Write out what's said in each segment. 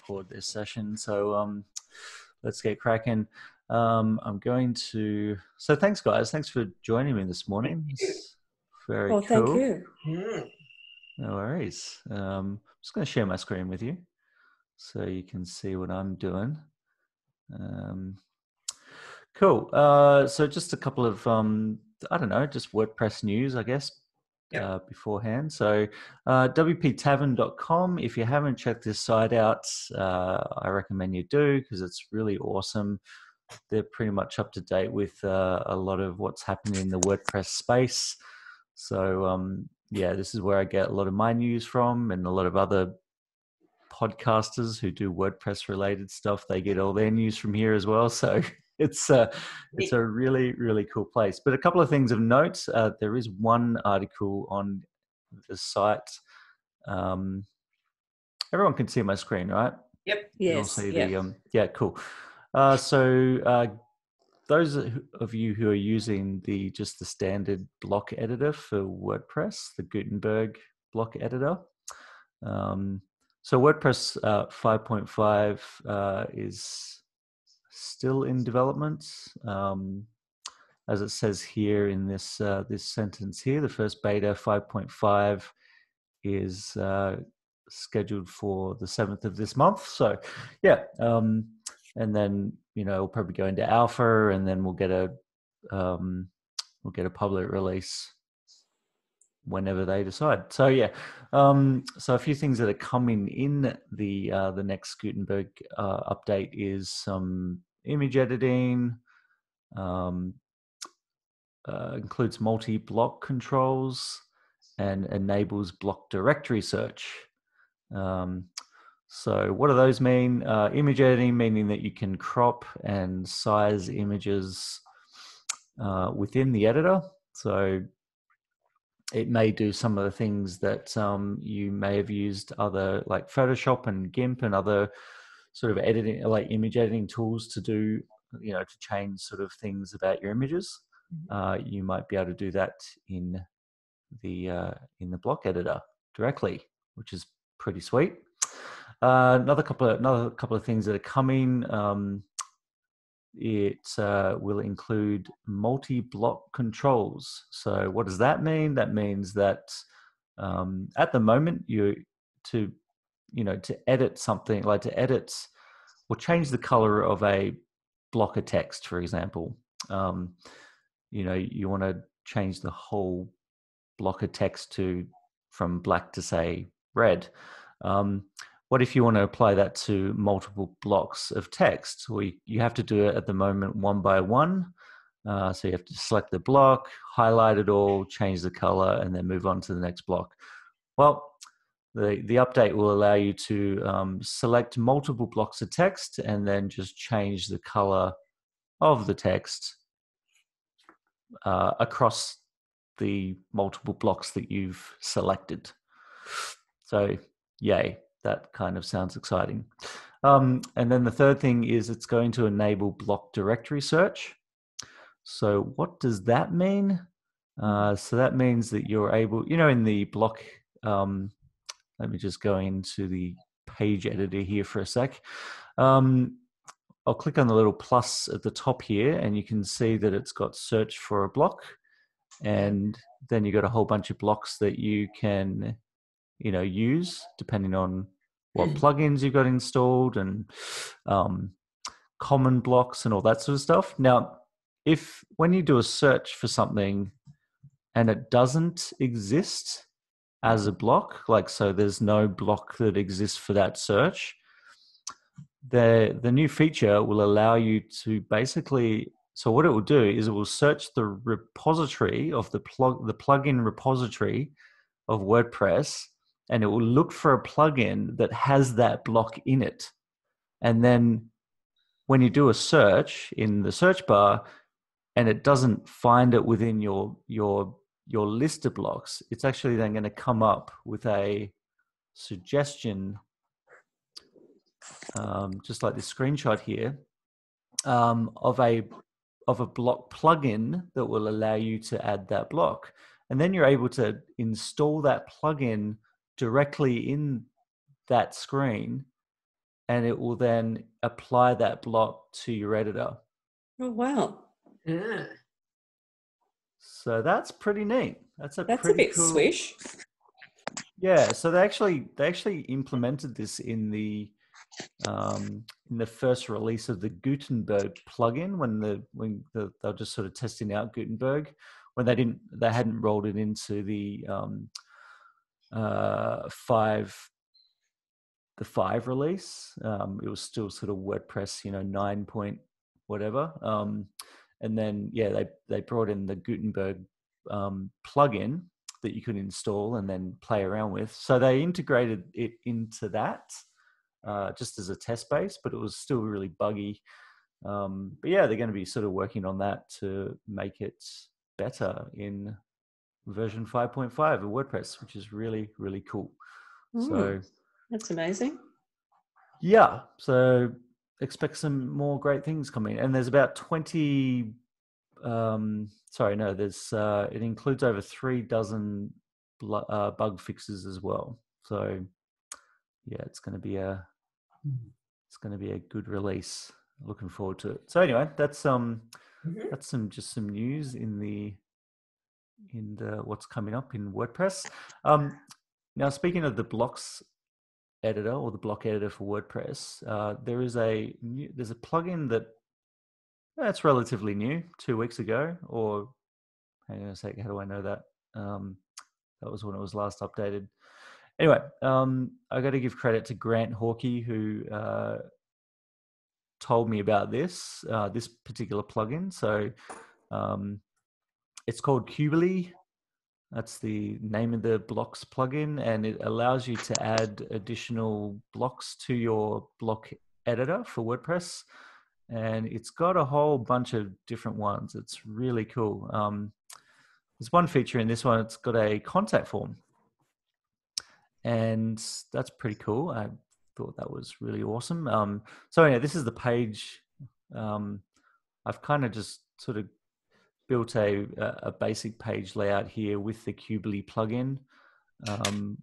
record this session. So let's get cracking. So thanks guys. Thanks for joining me this morning. It's very Well, cool. thank you. No worries. I'm just going to share my screen with you so you can see what I'm doing. Cool. So just a couple of, I don't know, just WordPress news, I guess, beforehand. So wptavern.com, if you haven't checked this site out, I recommend you do because it's really awesome. They're pretty much up to date with a lot of what's happening in the WordPress space. So yeah, this is where I get a lot of my news from, and a lot of other podcasters who do WordPress related stuff, they get all their news from here as well. So it's a really, really cool place. But a couple of things of note, there is one article on the site. Everyone can see my screen, right? Yep. You all see the yeah, cool. So those of you who are using just the standard block editor for WordPress, the Gutenberg block editor. So WordPress 5.5 is still in development. As it says here in this this sentence here, the first beta 5.5 is scheduled for the 7th of this month. So yeah, and then we'll probably go into alpha, and then we'll get a public release whenever they decide. So yeah, so a few things that are coming in the next Gutenberg update is some image editing, includes multi-block controls, and enables block directory search. So what do those mean? Image editing, meaning that you can crop and size images within the editor. So it may do some of the things that you may have used other, like Photoshop and GIMP and other sort of editing, like image editing tools to do, to change sort of things about your images. You might be able to do that in the block editor directly, which is pretty sweet. Another couple of things that are coming. It will include multi-block controls. So what does that mean? That means that at the moment, to edit something, like to edit or change the color of a block of text, for example, you want to change the whole block of text from black to, say, red. What if you want to apply that to multiple blocks of text? Well, you have to do it at the moment one by one. So you have to select the block, highlight it all, change the color, and then move on to the next block. Well, the update will allow you to select multiple blocks of text and then just change the color of the text across the multiple blocks that you've selected. So yay, that kind of sounds exciting. And then the third thing is it's going to enable block directory search. So what does that mean? So that means that you're able, in the block, let me just go into the page editor here for a sec. I'll click on the little plus at the top here, and you can see that it's got search for a block. And then you've got a whole bunch of blocks that you can, use depending on what plugins you've got installed, and common blocks and all that sort of stuff. Now, when you do a search for something and it doesn't exist as a block, so there's no block that exists for that search, the new feature will allow you to basically, so what it will do is it will search the repository of the plugin repository of WordPress, and it will look for a plugin that has that block in it. And then when you do a search in the search bar and it doesn't find it within your list of blocks, it's actually then going to come up with a suggestion, just like this screenshot here, of a block plugin that will allow you to add that block. And then you're able to install that plugin directly in that screen and it will then apply that block to your editor. Oh, wow. Ah, So that's pretty neat. That's a That's a pretty bit cool. swish. Yeah. So they actually implemented this in the first release of the Gutenberg plugin when they're just sort of testing out Gutenberg, when they hadn't rolled it into the 5 release. It was still sort of WordPress, 9 point whatever. And then they brought in the Gutenberg plugin that you could install and then play around with. So they integrated it into that just as a test base, but it was still really buggy. But yeah, they're going to be sort of working on that to make it better in version 5.5 of WordPress, which is really, really cool. So that's amazing. yeah, so expect some more great things coming. And there's about 20, there's it includes over 3 dozen bug fixes as well. So yeah, it's going to be a good release. Looking forward to it. So anyway, that's some news in the what's coming up in WordPress. Now speaking of the blocks editor or the block editor for WordPress, there's a plugin that's relatively new, 2 weeks ago, or hang on a sec, how do I know that? That was when it was last updated. Anyway, I got to give credit to Grant Hawkey, who told me about this particular plugin. So it's called Cubely. That's the name of the blocks plugin, and it allows you to add additional blocks to your block editor for WordPress. And it's got a whole bunch of different ones. It's really cool. There's one feature in this one. It's got a contact form, and that's pretty cool. I thought that was really awesome. So yeah, this is the page. I've kind of just sort of built a basic page layout here with the Cubely plugin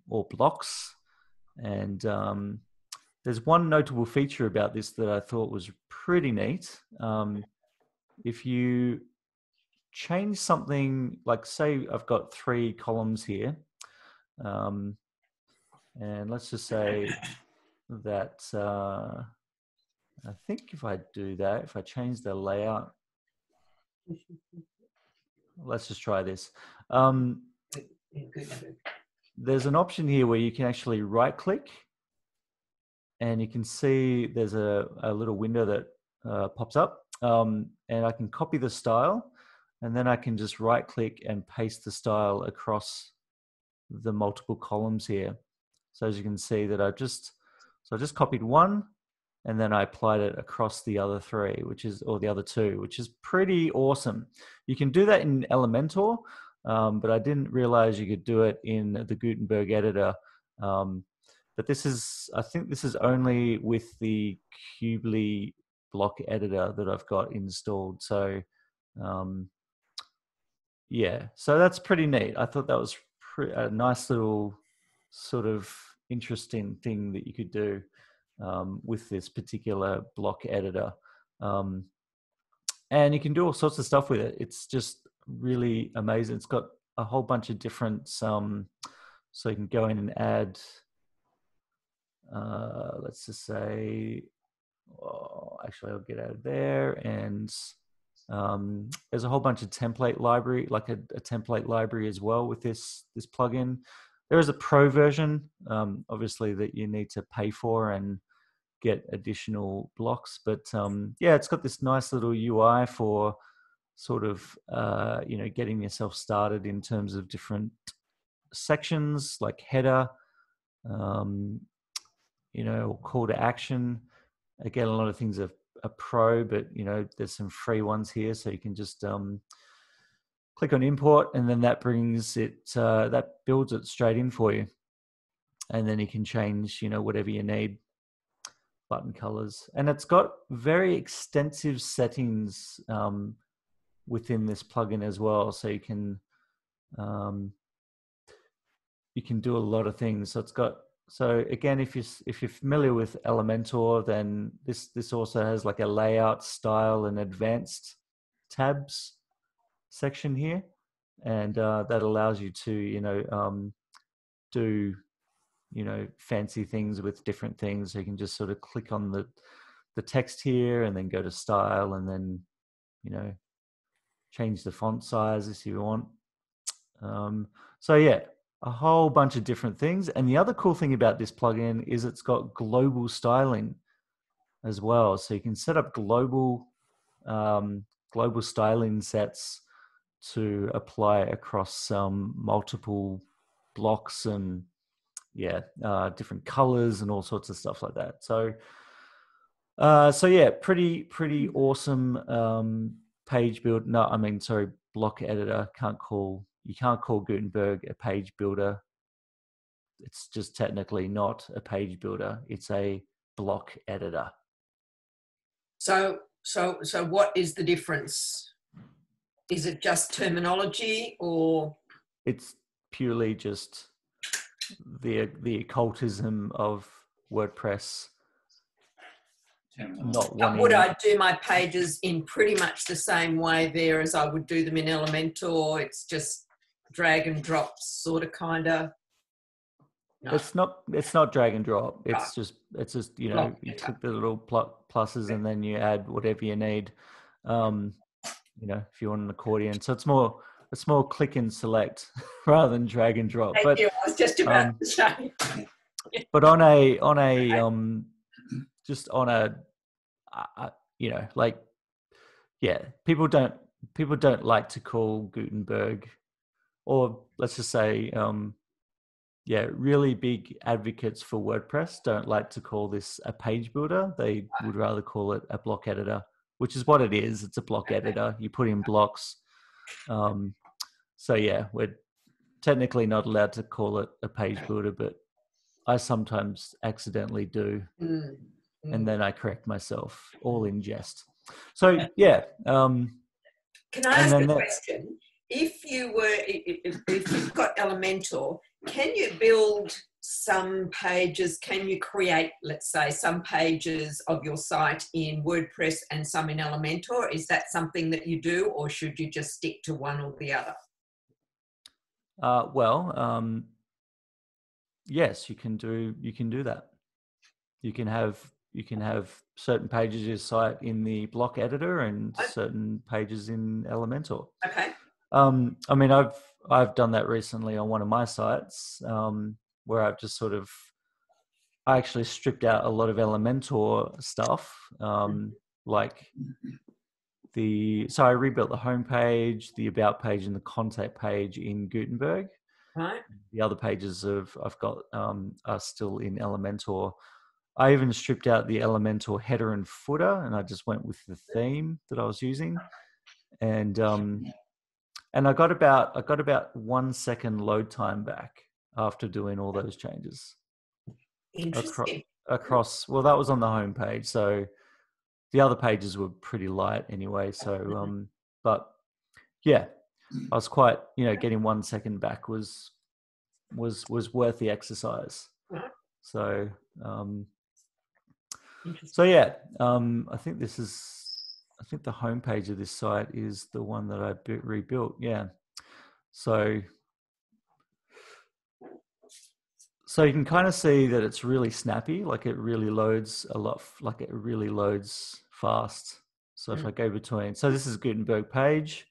or blocks. And there's one notable feature about this that I thought was pretty neat. If you change something, like say I've got 3 columns here, and let's just say that I think if I do that, if I change the layout, let's just try this. There's an option here where you can actually right click, and you can see there's a little window that pops up, and I can copy the style, and then I can just right click and paste the style across the multiple columns here. So as you can see that I just copied one, and then I applied it across the other 3, or the other 2, which is pretty awesome. You can do that in Elementor, but I didn't realize you could do it in the Gutenberg editor. But I think this is only with the Cubely block editor that I've got installed. So yeah, so that's pretty neat. I thought that was a nice little sort of interesting thing that you could do with this particular block editor. And you can do all sorts of stuff with it. It's just really amazing. It's got a whole bunch of different, so you can go in and add, let's just say, actually I'll get out of there, and there's a whole bunch of template library, like a template library as well with this plugin. There is a pro version, obviously, that you need to pay for and get additional blocks. But yeah, it's got this nice little UI for sort of getting yourself started in terms of different sections like header, call to action. Again, a lot of things are pro, but there's some free ones here, so you can just click on import, and then that brings it, that builds it straight in for you, and then you can change whatever you need, button colors, and it's got very extensive settings within this plugin as well, so you can do a lot of things. So it's got So again, if you're familiar with Elementor, then this also has like a layout, style, and advanced tabs section here, and that allows you to do fancy things with different things. So you can just sort of click on the text here, and then go to style, and then change the font size if you want. So yeah, a whole bunch of different things. And the other cool thing about this plugin is it's got global styling as well. So you can set up global styling sets to apply across multiple blocks and different colors and all sorts of stuff like that. So yeah, pretty awesome page build. No, I mean, sorry, block editor. You can't call Gutenberg a page builder. It's just technically not a page builder. It's a block editor. So what is the difference? Is it just terminology, or? It's purely just the occultism of WordPress. Not wanting. Would I do my pages in pretty much the same way there as I would do them in Elementor? It's just drag and drop, sort of, kind of. No. It's not drag and drop. It's Right. just you click the little pluses and then you add whatever you need. If you want an accordion, so it's more click and select rather than drag and drop. Thank you. I was just about to say. But on a just on a people don't like to call Gutenberg, or let's just say really big advocates for WordPress don't like to call this a page builder. They would rather call it a block editor, which is what it is. It's a block editor. You put in blocks. So yeah, we're technically not allowed to call it a page builder, but I sometimes accidentally do. And then I correct myself, all in jest. So yeah. Can I ask a question? If you've got Elementor, can you build some pages? Can you create, let's say, some pages of your site in WordPress and some in Elementor? Is that something that you do, or should you just stick to one or the other? Yes, you can do that. You can have certain pages of your site in the block editor and certain pages in Elementor. Okay. I mean, I've done that recently on one of my sites, where I've just I actually stripped out a lot of Elementor stuff, so I rebuilt the homepage, the about page, and the contact page in Gutenberg. Right. The other pages I've got are still in Elementor. I even stripped out the Elementor header and footer, and I just went with the theme that I was using, and I got about 1 second load time back after doing all those changes. Interesting. Across, well, that was on the home page, so the other pages were pretty light anyway. So, but yeah, I was quite, getting 1 second back was worth the exercise. So, yeah, I think the homepage of this site is the one that I rebuilt. Yeah. So you can kind of see that it's really snappy, like it really loads a lot, like it really loads fast. So if I go between, so this is Gutenberg page,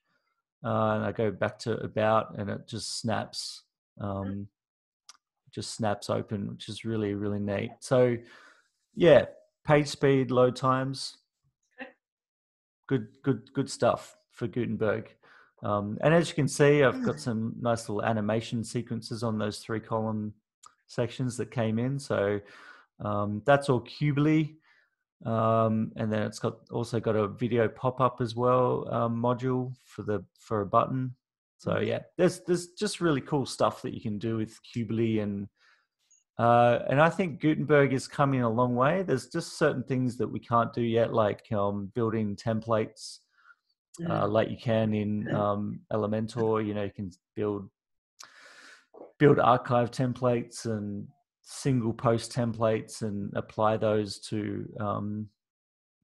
and I go back to about, and it just snaps open, which is really, really neat. So yeah, page speed, load times, good stuff for Gutenberg. And as you can see, I've got some nice little animation sequences on those 3-column sections that came in. So that's all Cubely. And then it's also got a video pop-up as well, module for a button. So yeah, there's just really cool stuff that you can do with Cubely, and I think Gutenberg is coming a long way. There's just certain things that we can't do yet, like building templates, like you can in Elementor. You can build archive templates and single post templates and apply those to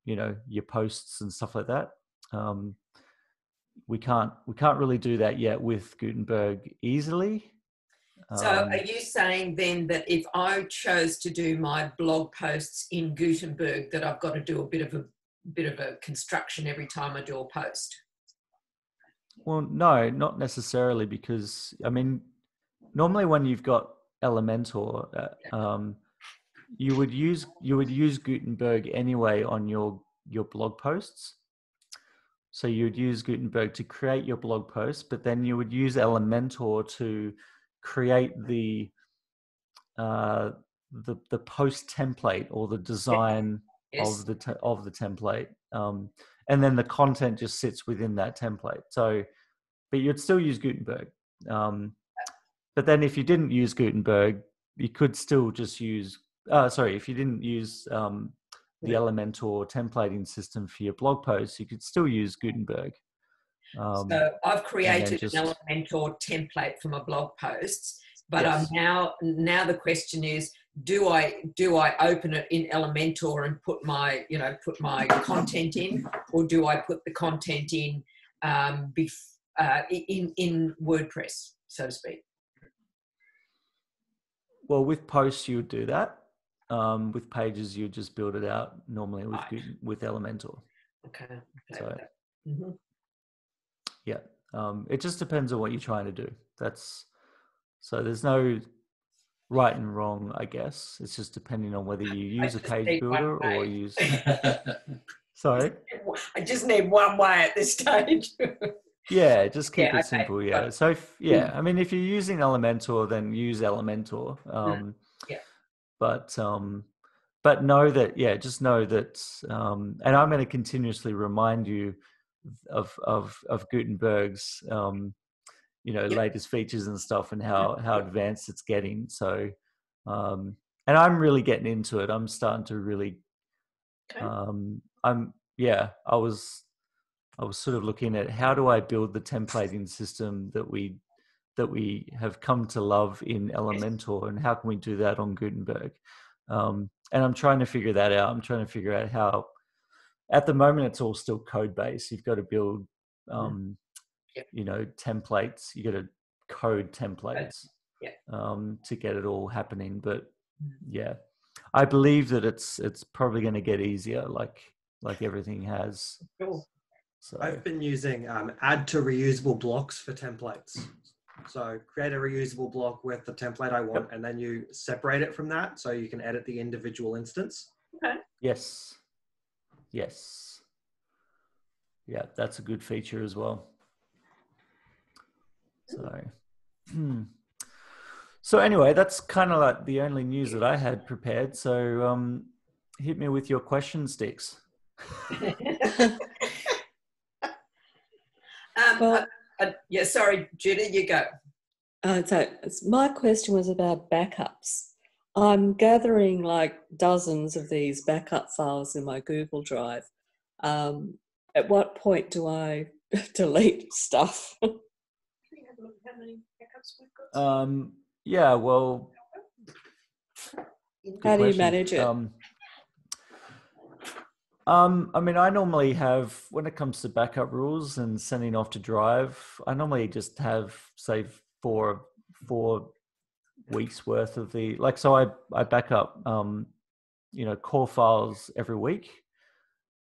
your posts and stuff like that. We can't really do that yet with Gutenberg easily. So are you saying then that if I chose to do my blog posts in Gutenberg, that I've got to do a bit of a construction every time I do a post? Well, no, not necessarily, because I mean, normally when you've got Elementor, you would use Gutenberg anyway on your blog posts. So you'd use Gutenberg to create your blog posts, but then you would use Elementor to create the post template or the design Yes. of the template, and then the content just sits within that template. So, but you'd still use Gutenberg. But then if you didn't use Gutenberg, you could still just use. If you didn't use the Elementor templating system for your blog posts, you could still use Gutenberg. So I've created an Elementor template for my blog posts, but yes. I'm now the question is, do I open it in Elementor and put my content in, or do I put the content in in WordPress, so to speak? Well, with posts you would do that. With pages you would just build it out normally with Elementor. Okay. So, mm-hmm. Yeah, it just depends on what you're trying to do. So there's no right and wrong, I guess. It's just depending on whether you use a page builder or use. Sorry. I just need one way at this stage. Yeah, just keep it simple. Yeah. So I mean, if you're using Elementor, then use Elementor. But know that, just know that, and I'm going to continuously remind you of Gutenberg's, latest features and stuff, and how advanced it's getting. So, and I'm really getting into it. I'm starting to really, I was sort of looking at how do I build the templating system that we have come to love in Elementor, and how can we do that on Gutenberg? And I'm trying to figure that out. I'm trying to figure out how. At the moment, it's all still code based. You've got to build, templates. You got to code templates to get it all happening. But I believe that it's probably going to get easier, like everything has. Cool. So I've been using add to reusable blocks for templates. So create a reusable block with the template I want, and then you separate it from that so you can edit the individual instance. Okay. Yes. Yeah, that's a good feature as well. So anyway, that's kind of like the only news that I had prepared. So hit me with your question, Sticks. Sorry, Judy, you go. So my question was about backups. I'm gathering like dozens of these backup files in my Google Drive. At what point do I delete stuff? Can you have a look at how many backups we've got? Well, how do you manage it? I mean, I normally have, when it comes to backup rules and sending off to Drive, I normally just have, say, four weeks worth of so I back up, core files every week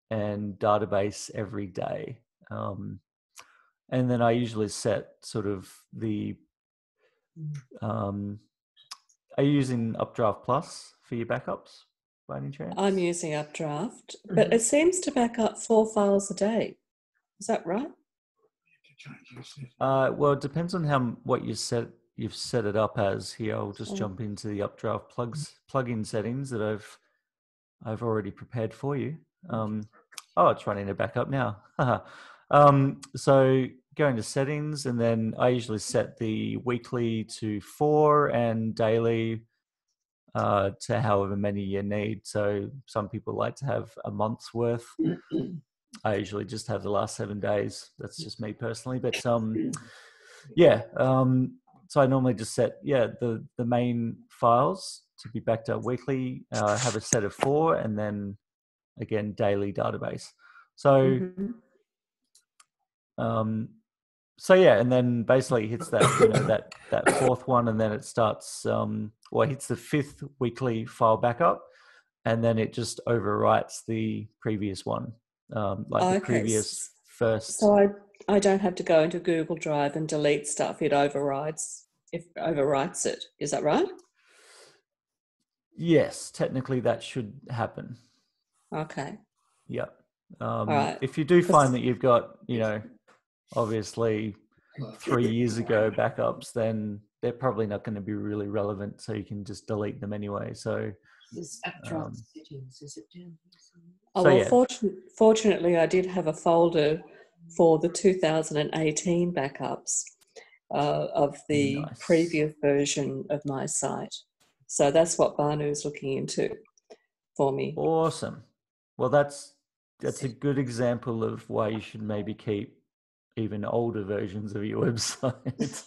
and database every day. And then I usually set sort of are you using Updraft Plus for your backups by any chance? I'm using Updraft, but it seems to back up 4 files a day. Is that right? Well, it depends on what you've set it up as. Here, I'll just jump into the Updraft plugin settings that I've already prepared for you. It's running a backup now. So go into settings, and then I usually set the weekly to 4 and daily to however many you need. So some people like to have a month's worth. I usually just have the last 7 days. That's just me personally. But so I normally just set the main files, to be backed up weekly. Have a set of 4, and then again daily database. So, so yeah, and then basically hits that that 4th one, and then it starts. It hits the 5th weekly file backup, and then it just overwrites the previous one, the previous first. So I don't have to go into Google Drive and delete stuff. It overwrites it. Is that right? Yes, technically that should happen. Okay. Yeah. All right. If you do find that you've got, obviously 3 years ago backups, then they're probably not going to be really relevant. So you can just delete them anyway. So. This updraft settings, is it down here? Fortunately, I did have a folder for the 2018 backups of the previous version of my site. So that's what Banu's looking into for me. Awesome. Well, that's a good example of why you should maybe keep even older versions of your website.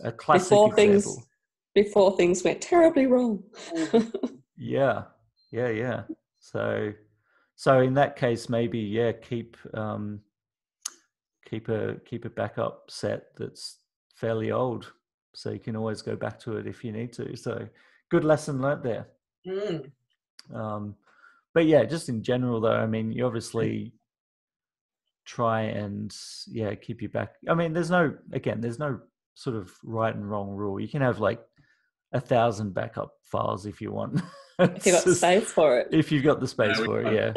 A classic example. Before things went terribly wrong. Yeah. So in that case, maybe keep a backup set that's fairly old, so you can always go back to it if you need to. So good lesson learnt there. But yeah, just in general though, I mean, you obviously try and keep your back. I mean, there's no sort of right and wrong rule. You can have like 1,000 backup files if you want. If you've got space for it. If you've got the space for it, yeah.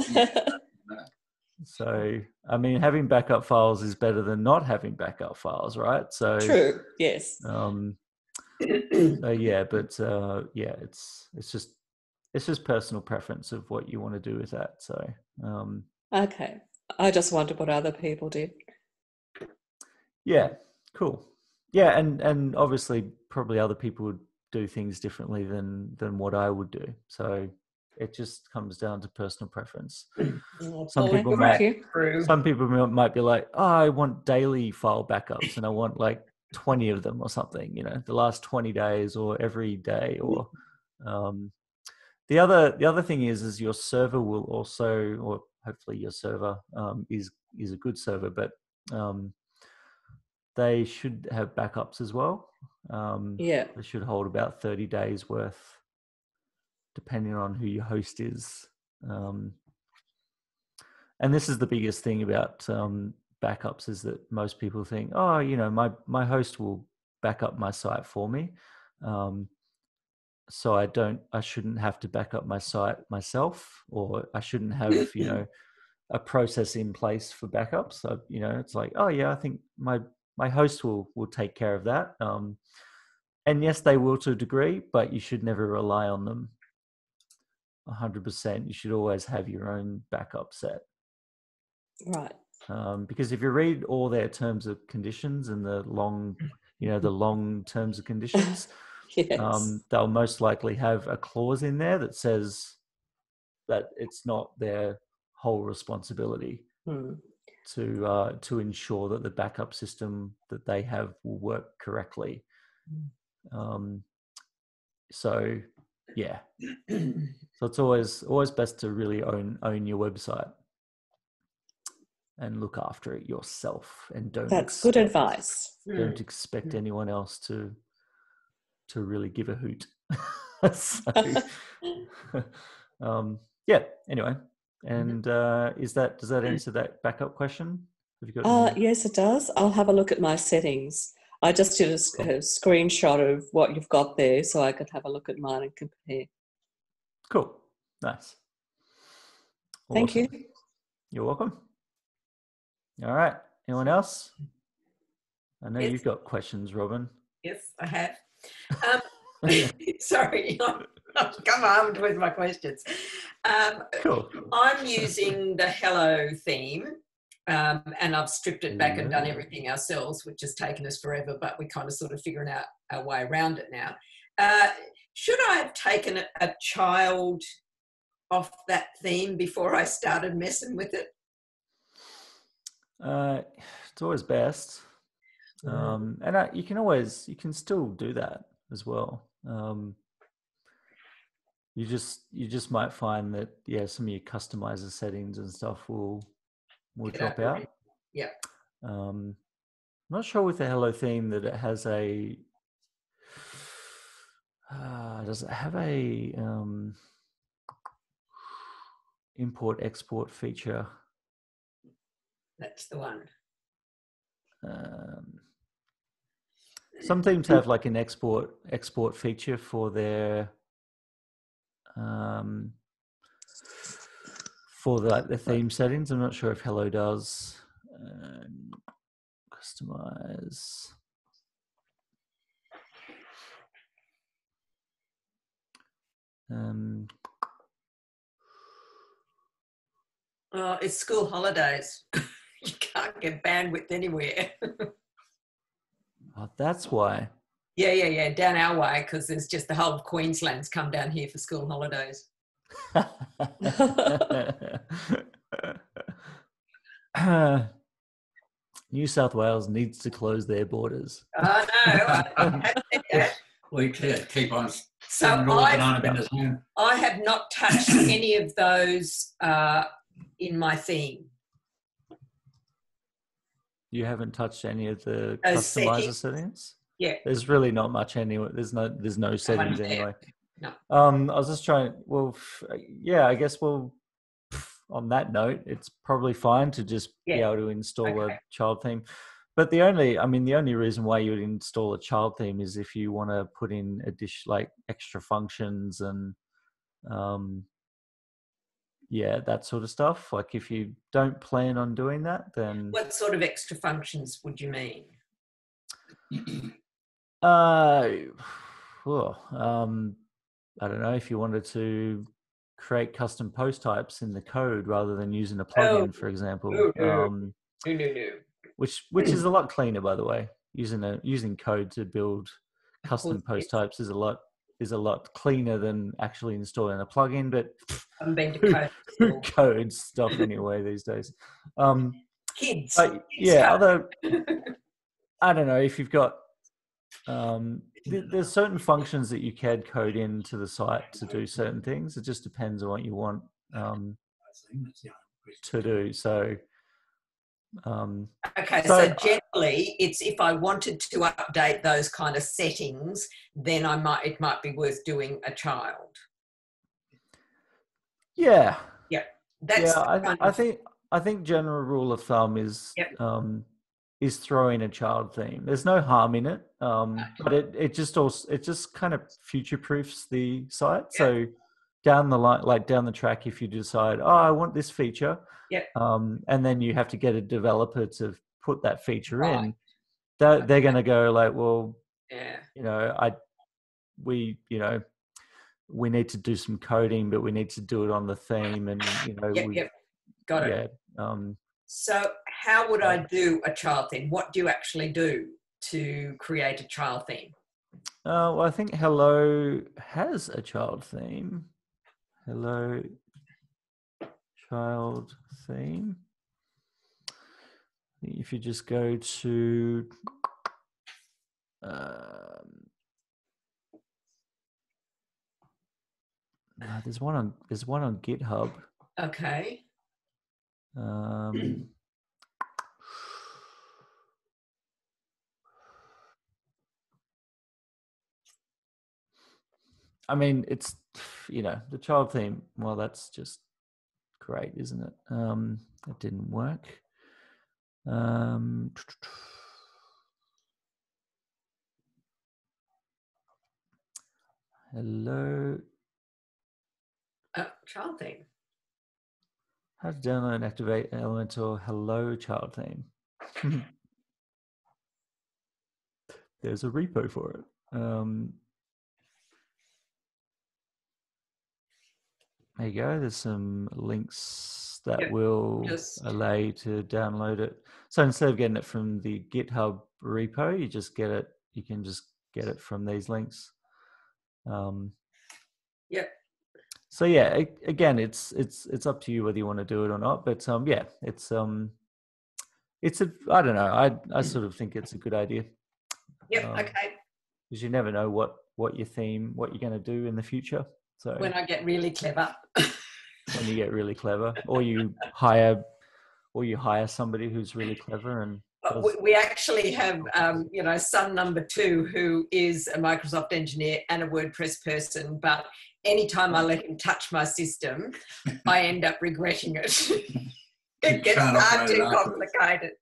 So, I mean, having backup files is better than not having backup files, right? So true. Yes. It's just personal preference of what you want to do with that. So, okay. I just wondered what other people did. Yeah, cool. Yeah, and obviously probably other people would do things differently than what I would do. So it just comes down to personal preference. Some people might be like, oh, I want daily file backups and I want like 20 of them or something, the last 20 days or every day. Or the other thing is your server will also, or hopefully your server is a good server, but they should have backups as well. They should hold about 30 days worth, depending on who your host is. And this is the biggest thing about backups, is that most people think, oh, my host will back up my site for me. So I shouldn't have to back up my site myself, or I shouldn't have, a process in place for backups. So, it's like, oh yeah, I think my host will take care of that. And yes, they will to a degree, but you should never rely on them 100%. You should always have your own backup set. Right. Because if you read all their terms of conditions and the long terms of conditions, yes. They'll most likely have a clause in there that says that it's not their whole responsibility to ensure that the backup system that they have will work correctly. So it's always best to really own your website and look after it yourself, and good advice. Don't expect anyone else to really give a hoot. So, anyway, and does that answer that backup question? Have you got yes, it does. I'll have a look at my settings. I just did a screenshot of what you've got there so I could have a look at mine and compare. Cool. Nice. Awesome. Thank you. You're welcome. All right. Anyone else? I know you've got questions, Robin. Yes, I have. Sorry, I've come armed with my questions. Cool. I'm using the Hello theme, and I've stripped it back and done everything ourselves, which has taken us forever, but we're kind of sort of figuring out our way around it now. Should I have taken a child off that theme before I started messing with it? It's always best. And you can still do that. as well. You just might find that some of your customizer settings and stuff will drop out. Yeah. I'm not sure with the Hello theme that it has a. Does it have a import export feature? That's the one. Some themes have like an export feature for their for the theme settings. I'm not sure if Hello does. Customize. It's school holidays. You can't get bandwidth anywhere. Oh, that's why. Yeah. Down our way, because there's just the whole of Queensland's come down here for school holidays. New South Wales needs to close their borders. I know. I said that. We keep on So sending all the banana benders home. I have not touched any of those in my theme. You haven't touched any of the Those customizer settings? Yeah. There's really not much anyway. There's no settings anyway. No. I was just trying. Well, I guess on that note, it's probably fine to just be able to install a child theme. But the only reason why you would install a child theme is if you want to put in like extra functions and that sort of stuff. Like if you don't plan on doing that, then what sort of extra functions would you mean? I don't know, if you wanted to create custom post types in the code rather than using a plugin, for example. No. Which is a lot cleaner, by the way. Using code to build custom post types is a lot cleaner than actually installing a plugin. But who codes stuff anyway these days? Kids. Although I don't know if you've got. There's certain functions that you can code into the site to do certain things. It just depends on what you want to do. So. So generally, it's if I wanted to update those kind of settings, then it might be worth doing a child. Yeah. Yeah. I think general rule of thumb is throw in a child theme. There's no harm in it, but it just kind of future proofs the site. Yeah. So down the line, like down the track, if you decide, I want this feature. Yeah. And then you have to get a developer to put that feature in. They're going to go like, well, we need to do some coding, but we need to do it on the theme, and got it. So how would I do a child theme? What do you actually do to create a child theme? Well, I think Hello has a child theme. Hello. Child theme. If you just go to there's one on GitHub. Okay. I mean, it's the child theme. Well, that's just great, isn't it? It didn't work. Hello. Child theme. How to download and activate Elementor Hello child theme. There's a repo for it. There you go. There's some links that will allow you to download it. So instead of getting it from the GitHub repo, you can just get it from these links. So again, it's up to you whether you want to do it or not. But I don't know. I sort of think it's a good idea. Okay. Because you never know what what you're going to do in the future. So When I get really clever. when you get really clever, or you hire somebody who's really clever and We actually have, son number 2, who is a Microsoft engineer and a WordPress person, but anytime I let him touch my system, I end up regretting it. It gets far too complicated.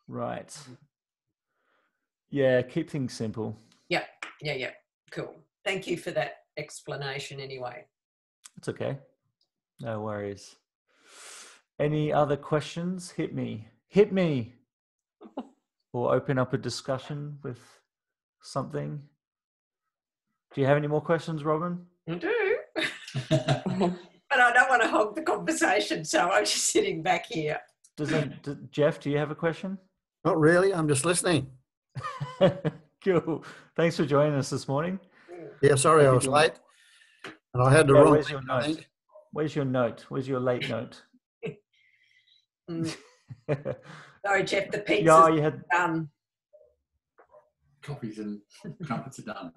Right. Yeah, keep things simple. Yeah. Cool. Thank you for that explanation anyway. It's okay. No worries. Any other questions? Hit me. Or open up a discussion with something. Do you have any more questions, Robin? I do. But I don't want to hog the conversation, so I'm just sitting back here. Jeff, do you have a question? Not really. I'm just listening. Cool. Thanks for joining us this morning. Yeah, sorry I was late. And I had the wrong Where's your thing, I note? think. Where's your note? Where's your late note? Sorry, Jeff, the pizza's done. Coffees and crumpets are done.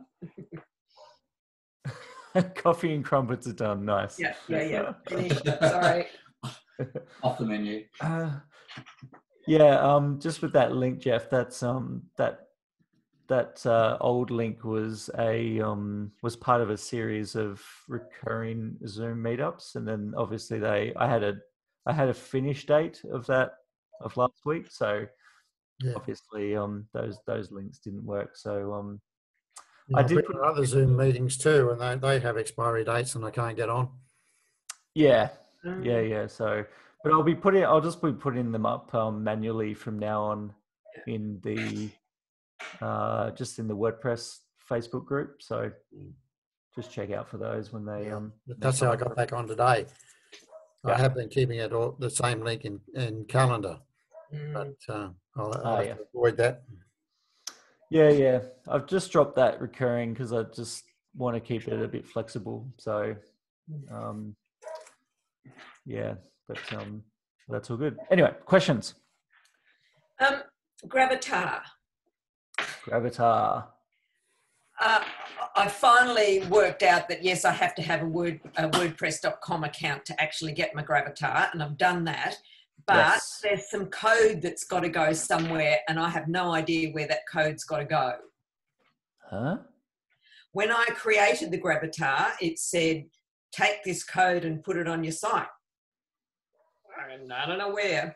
Coffee and crumpets are done. Nice. Yeah. Finished. Sorry. Off the menu. Just with that link, Jeff, that's that old link was part of a series of recurring Zoom meetups, and then obviously I had a finish date of last week, so obviously those links didn't work. So I did put other Zoom meetings too, and they have expiry dates, and I can't get on. Yeah. So, but I'll just be putting them up manually from now on in the just in the WordPress Facebook group. So just check out for those when they That's how I got back on today. Yeah. I have been keeping it all the same link in calendar, but I'll have to avoid that. Yeah. I've just dropped that recurring because I just want to keep it a bit flexible. So, but that's all good. Anyway, questions? Gravatar. I finally worked out that yes, I have to have a WordPress.com account to actually get my Gravatar, and I've done that. But there's some code that's got to go somewhere, and I have no idea where that code's got to go. Huh? When I created the Gravatar, it said, take this code and put it on your site. I don't know where.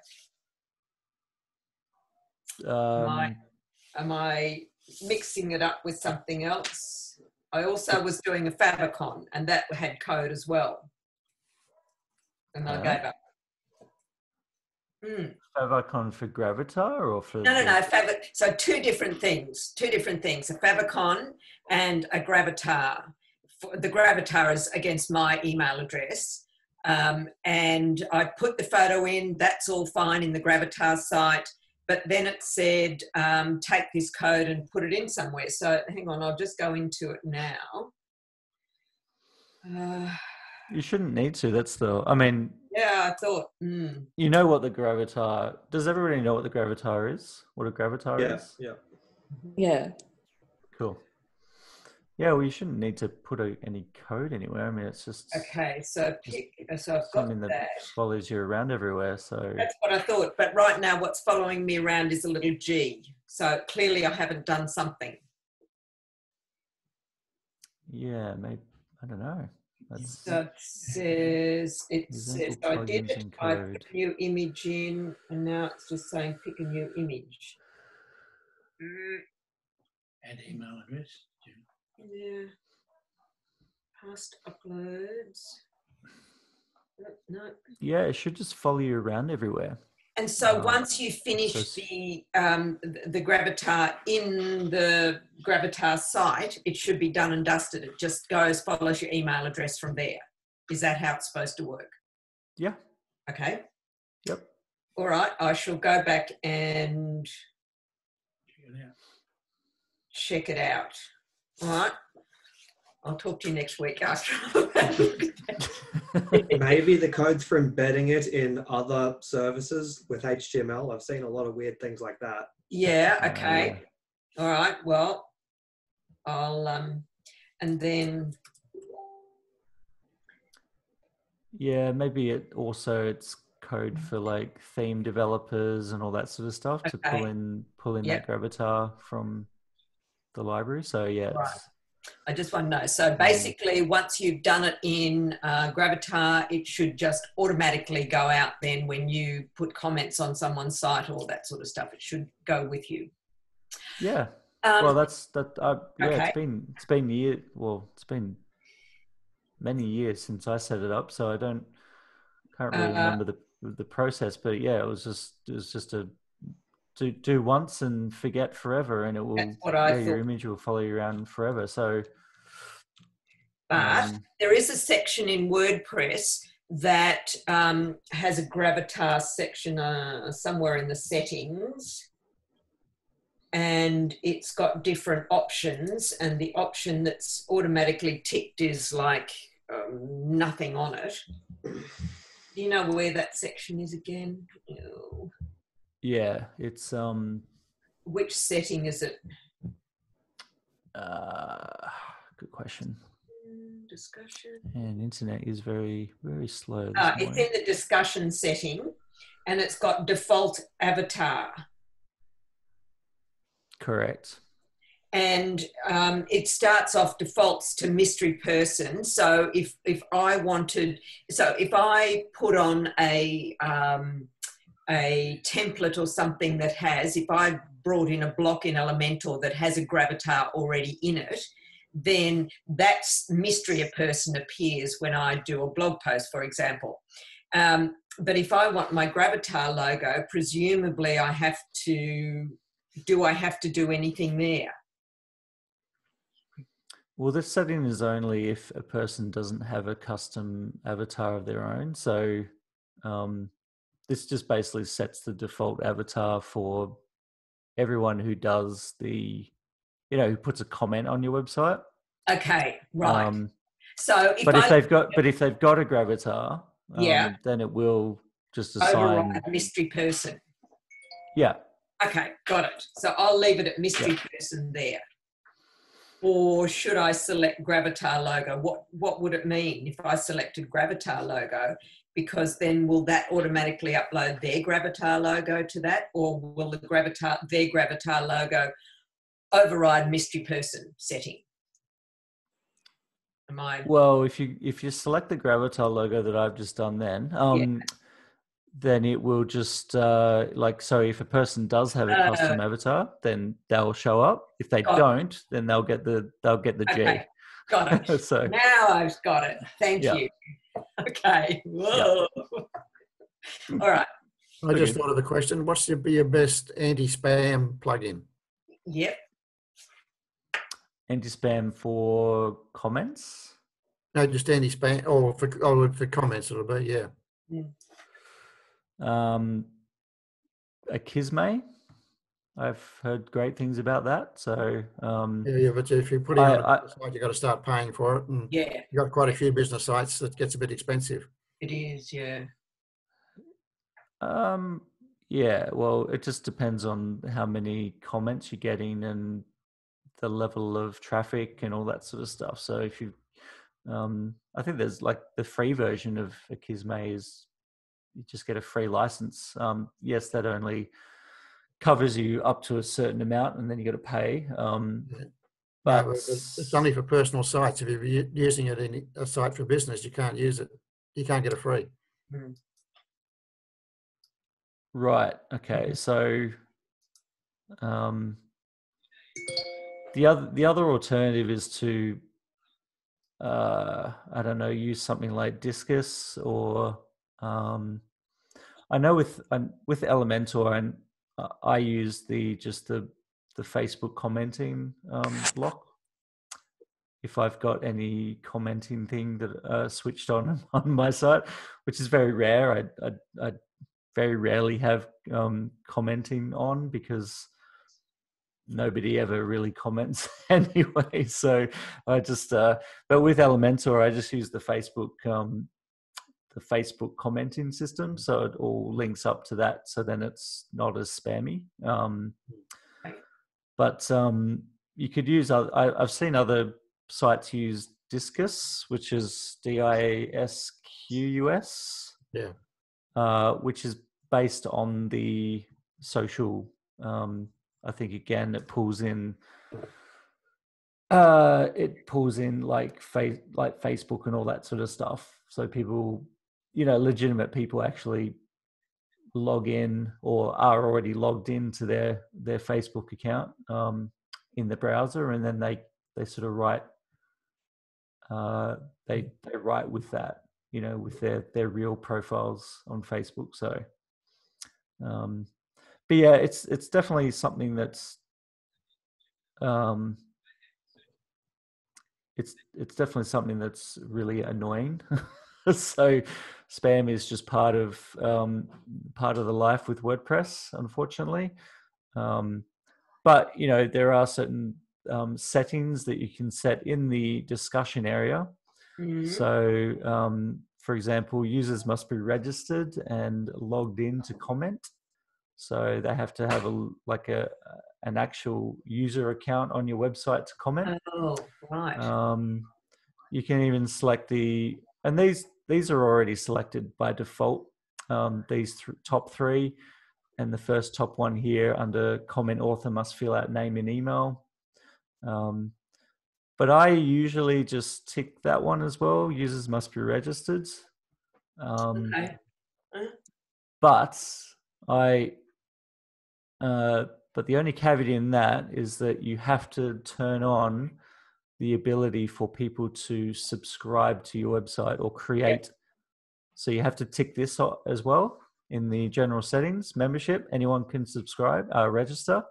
Am I mixing it up with something else? I also was doing a favicon, and that had code as well. And I gave up. Favicon for Gravatar or for... No. So two different things. A favicon and a Gravatar. The Gravatar is against my email address. And I put the photo in. That's all fine in the Gravatar site. But then it said, take this code and put it in somewhere. So hang on, I'll just go into it now. You shouldn't need to. Yeah, I thought. You know what the Gravatar... Does everybody know what the Gravatar is? What a Gravatar is? Yeah. Cool. Yeah, well, you shouldn't need to put any code anywhere. I mean, it's just... Okay, so I've got something that follows you around everywhere, so... That's what I thought. But right now, what's following me around is a little G. So clearly I haven't done something. Yeah, maybe... I don't know. So it says I did it, I put a new image in, and now it's just saying pick a new image. And email address. Yeah. Past uploads. No. Yeah, it should just follow you around everywhere. And so once you finish the Gravatar in the Gravatar site, it should be done and dusted. It just follows your email address from there. Is that how it's supposed to work? Yeah. Okay. Yep. All right. I shall go back and check it out. All right. I'll talk to you next week after. Maybe the code's for embedding it in other services with HTML. I've seen a lot of weird things like that. Yeah, okay. All right, well, I'll and then Yeah, maybe it's code for like theme developers and all that sort of stuff to pull okay. in Yep. that gravatar from the library. So yeah, Right. it's I just want to know. So basically, once you've done it in Gravatar, it should just automatically go out then when you put comments on someone's site, all that sort of stuff. It should go with you. yeah. Well, yeah. Okay. It's been many years since I set it up, so can't really remember the process. But yeah, it was just a do once and forget forever, and it will That's what I your thought. image will follow you around forever. So But there is a section in WordPress that has a Gravatar section somewhere in the settings. And it's got different options, and the option that's automatically ticked is like nothing on it. Do you know where that section is again? No. yeah, it's Which setting is it? good question. Discussion. And internet is very, very slow this morning. It's in the discussion setting, and it's got default avatar. Correct. And it starts off defaults to mystery person. So if I put on a template or something that has, if I brought in a block in Elementor that has a gravatar already in it, then that mystery person appears when I do a blog post, for example. But if I want my gravatar logo, presumably I have to do anything there? Well, this setting is only if a person doesn't have a custom avatar of their own. So this just basically sets the default avatar for everyone who does who puts a comment on your website. Okay, right. So if they've got a gravatar, yeah, then it will just assign override mystery person. Yeah. Okay, got it. So I'll leave it at mystery person there. Or should I select gravatar logo? What would it mean if I selected gravatar logo? Because then will that automatically upload their gravatar logo to that, or will their gravatar logo override mystery person setting? Well, if you select the gravatar logo that I've just done, then it will just so if a person does have a custom avatar, then they'll show up. If they don't, then they'll get the okay. G. Got it. So now I've got it. Thank you. Okay. Whoa. All right. I just thought of a question. What's your best anti-spam plugin? Yep. Anti-spam for comments? No, just anti-spam or for comments it'll be, yeah. Akisme. I've heard great things about that. So yeah, but if you're putting on a site, you've got to start paying for it. And you've got quite a few business sites that gets a bit expensive. It is, yeah. Yeah, well, it just depends on how many comments you're getting and the level of traffic and all that sort of stuff. So if you, I think there's like the free version of Akisme is you just get a free license. Yes, that only covers you up to a certain amount, and then you got to pay. But no, it's only for personal sites. If you're using it in a site for business, you can't use it. You can't get it free. Right. Okay. So the other alternative is to I don't know, use something like Discus or I know with Elementor, and I use the Facebook commenting block. If I've got any commenting thing that switched on my site, which is very rare, I very rarely have commenting on because nobody ever really comments anyway. So I just, but with Elementor, I just use the Facebook commenting system, so it all links up to that. So then it's not as spammy. But you could use. I've seen other sites use Discus, which is DISQUS. Yeah. Which is based on the social. I think again it pulls in. It pulls in like Facebook and all that sort of stuff. So people, legitimate people actually log in or are already logged into their Facebook account in the browser, and then they sort of write. They write with that, with their real profiles on Facebook. So, but yeah, it's definitely something that's it's definitely something that's really annoying. So spam is just part of the life with WordPress, unfortunately. But there are certain settings that you can set in the discussion area. Mm-hmm. So, for example, users must be registered and logged in to comment. So they have to have an actual user account on your website to comment. Oh, right. You can even select and these are already selected by default. These top three, and the first top one here under comment author must fill out name and email. But I usually just tick that one as well. Users must be registered. Okay. But but the only caveat in that is that you have to turn on the ability for people to subscribe to your website or create. Yep. So you have to tick this as well in the general settings. Membership, anyone can subscribe, register.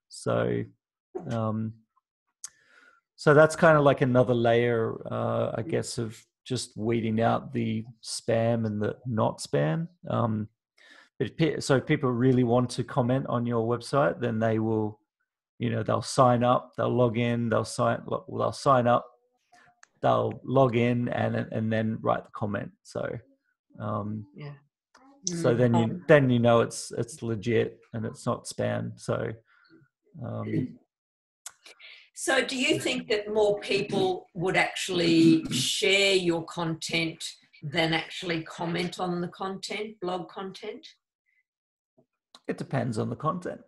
So, so that's kind of like another layer, I guess, of just weeding out the spam and the not spam. So if people really want to comment on your website, then they will, they'll sign up, they'll log in, they'll sign up, they'll log in and then write the comment. So, yeah. So then you know it's legit and it's not spam. So, so do you think that more people would actually share your content than actually comment on the content, blog content? It depends on the content.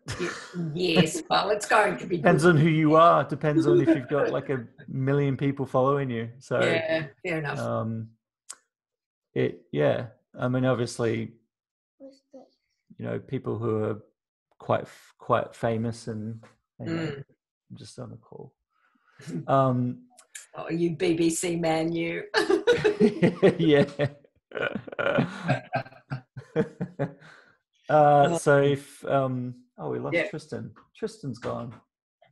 Yes, well, it's going to be depends on who you are. Depends on if you've got like 1 million people following you. So yeah, fair enough. I mean, obviously, people who are quite famous and I'm just on a call. Oh, you BBC man, you. Yeah. So if we lost Tristan. Tristan's gone.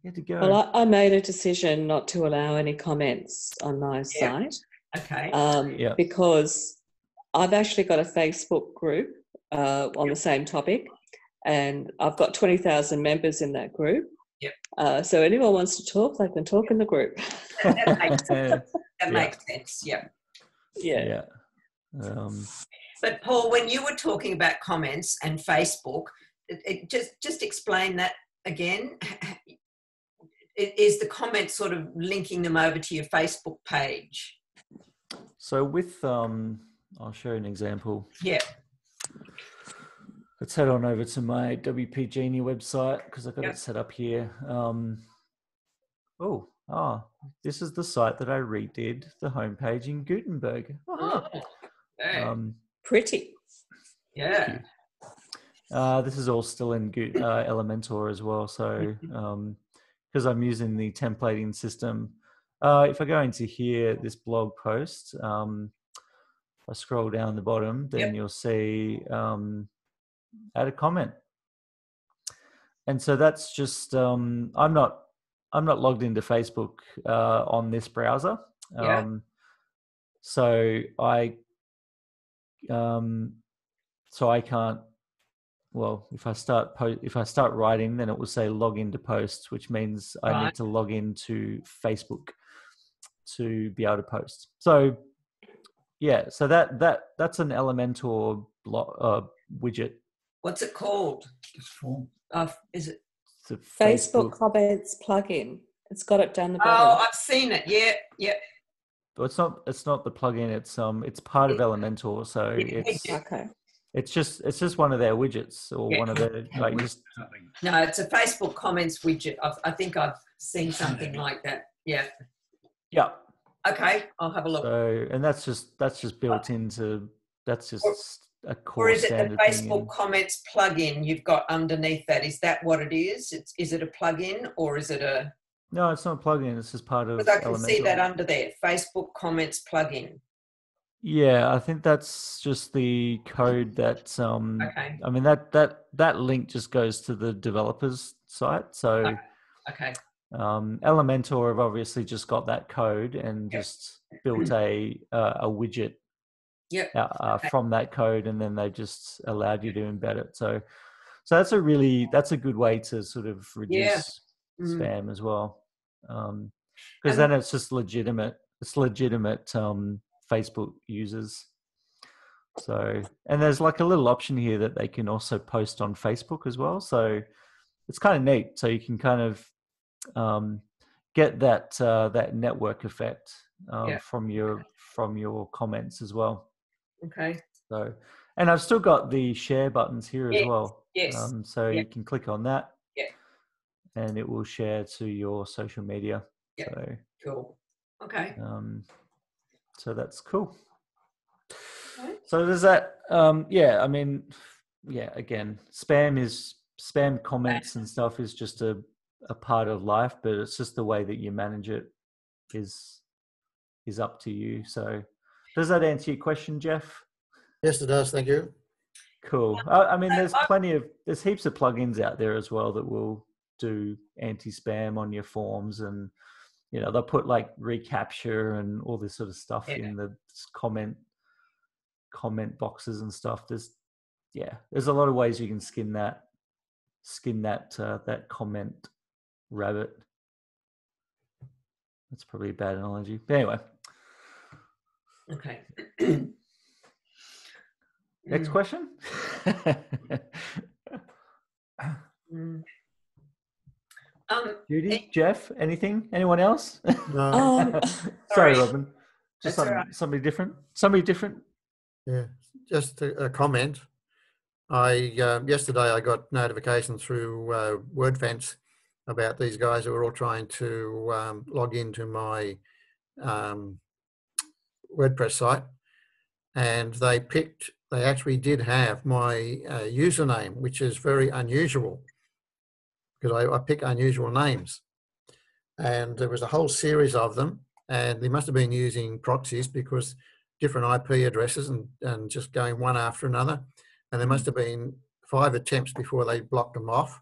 He had to go. Well, I made a decision not to allow any comments on my site. Okay. Because I've actually got a Facebook group on the same topic, and I've got 20,000 members in that group. Yep. So anyone wants to talk, they can talk in the group. That makes sense. That makes sense. Yeah. Yeah. But Paul, when you were talking about comments and Facebook, just explain that again. Is the comment sort of linking them over to your Facebook page? So with I'll show you an example. Yeah. Let's head on over to my WP Genie website because I've got it set up here. This is the site that I redid the homepage in Gutenberg. Pretty. Yeah. This is all still in Elementor as well. So because I'm using the templating system, if I go into here, this blog post, if I scroll down the bottom, then you'll see add a comment. And so that's just I'm not logged into Facebook on this browser. So I can't. Well, if I start writing, then it will say log into posts, which means I need to log into Facebook to be able to post. So so that's an Elementor widget. What's it called? This form. Is it the Facebook comments plugin. It's got it down the Oh, bottom. I've seen it. Yeah, yeah. But it's not the plugin. It's part of Elementor. So Okay. it's just one of their widgets or one of their like just. No, it's a Facebook comments widget. I think I've seen something like that. Yeah. Yeah. Okay, I'll have a look. So, and that's just built into, that's just a core Or is it the standard Facebook thing. comments plugin you've got underneath that? Is that what it is? Is it a plugin or is it a? No, it's not a plugin. It's just part of Because I can see Elementor. that under there, Facebook comments plugin. Yeah, I think that's just the code that Okay. I mean that link just goes to the developer's site. So Okay. Elementor have obviously just got that code and just built a widget Yep. from that code, and then they just allowed you to embed it. So that's a good way to sort of reduce spam as well, because then it's just legitimate. It's legitimate Facebook users. So, and there's like a little option here that they can also post on Facebook as well. So it's kind of neat. So you can kind of get that network effect from your comments as well. Okay. So, and I've still got the share buttons here as well. Yes. So you can click on that. Yeah. And it will share to your social media. Yeah. So cool. Okay. So that's cool. Okay. So there's that. Yeah, I mean, yeah. Again, spam comments and stuff is just a part of life, but it's just the way that you manage it is up to you. So does that answer your question, Jeff? Yes, it does. Thank you. Cool. I mean, there's heaps of plugins out there as well that will do anti-spam on your forms, and they'll put like reCAPTCHA and all this sort of stuff in the comment boxes and stuff. There's a lot of ways you can skin that comment rabbit. That's probably a bad analogy, but anyway. Okay. Next question. Judy, Jeff, anything? Anyone else? No. Sorry, Robin. Just right. somebody different. Somebody different. Yeah, just a comment. Yesterday I got notification through WordFence about these guys who were all trying to log into my WordPress site, and they actually did have my username, which is very unusual because I pick unusual names, and there was a whole series of them, and they must have been using proxies because different IP addresses and just going one after another, and there must have been 5 attempts before they blocked them off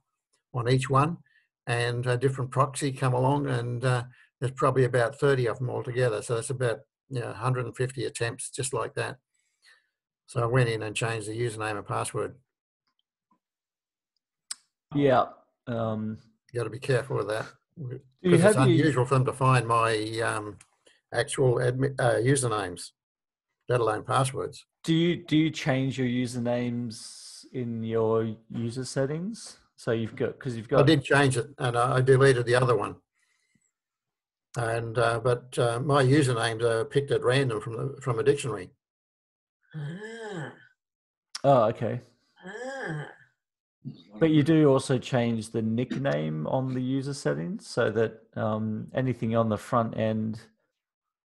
on each one, and a different proxy come along, and there's probably about 30 of them altogether, so that's about 150 attempts just like that. So I went in and changed the username and password. Yeah. You got to be careful with that because it's unusual for them to find my actual usernames, let alone passwords. Do you change your usernames in your user settings? So you've got. I did change it, and I deleted the other one. And but my usernames are picked at random from a dictionary. Oh, okay. But you do also change the nickname on the user settings so that anything on the front end,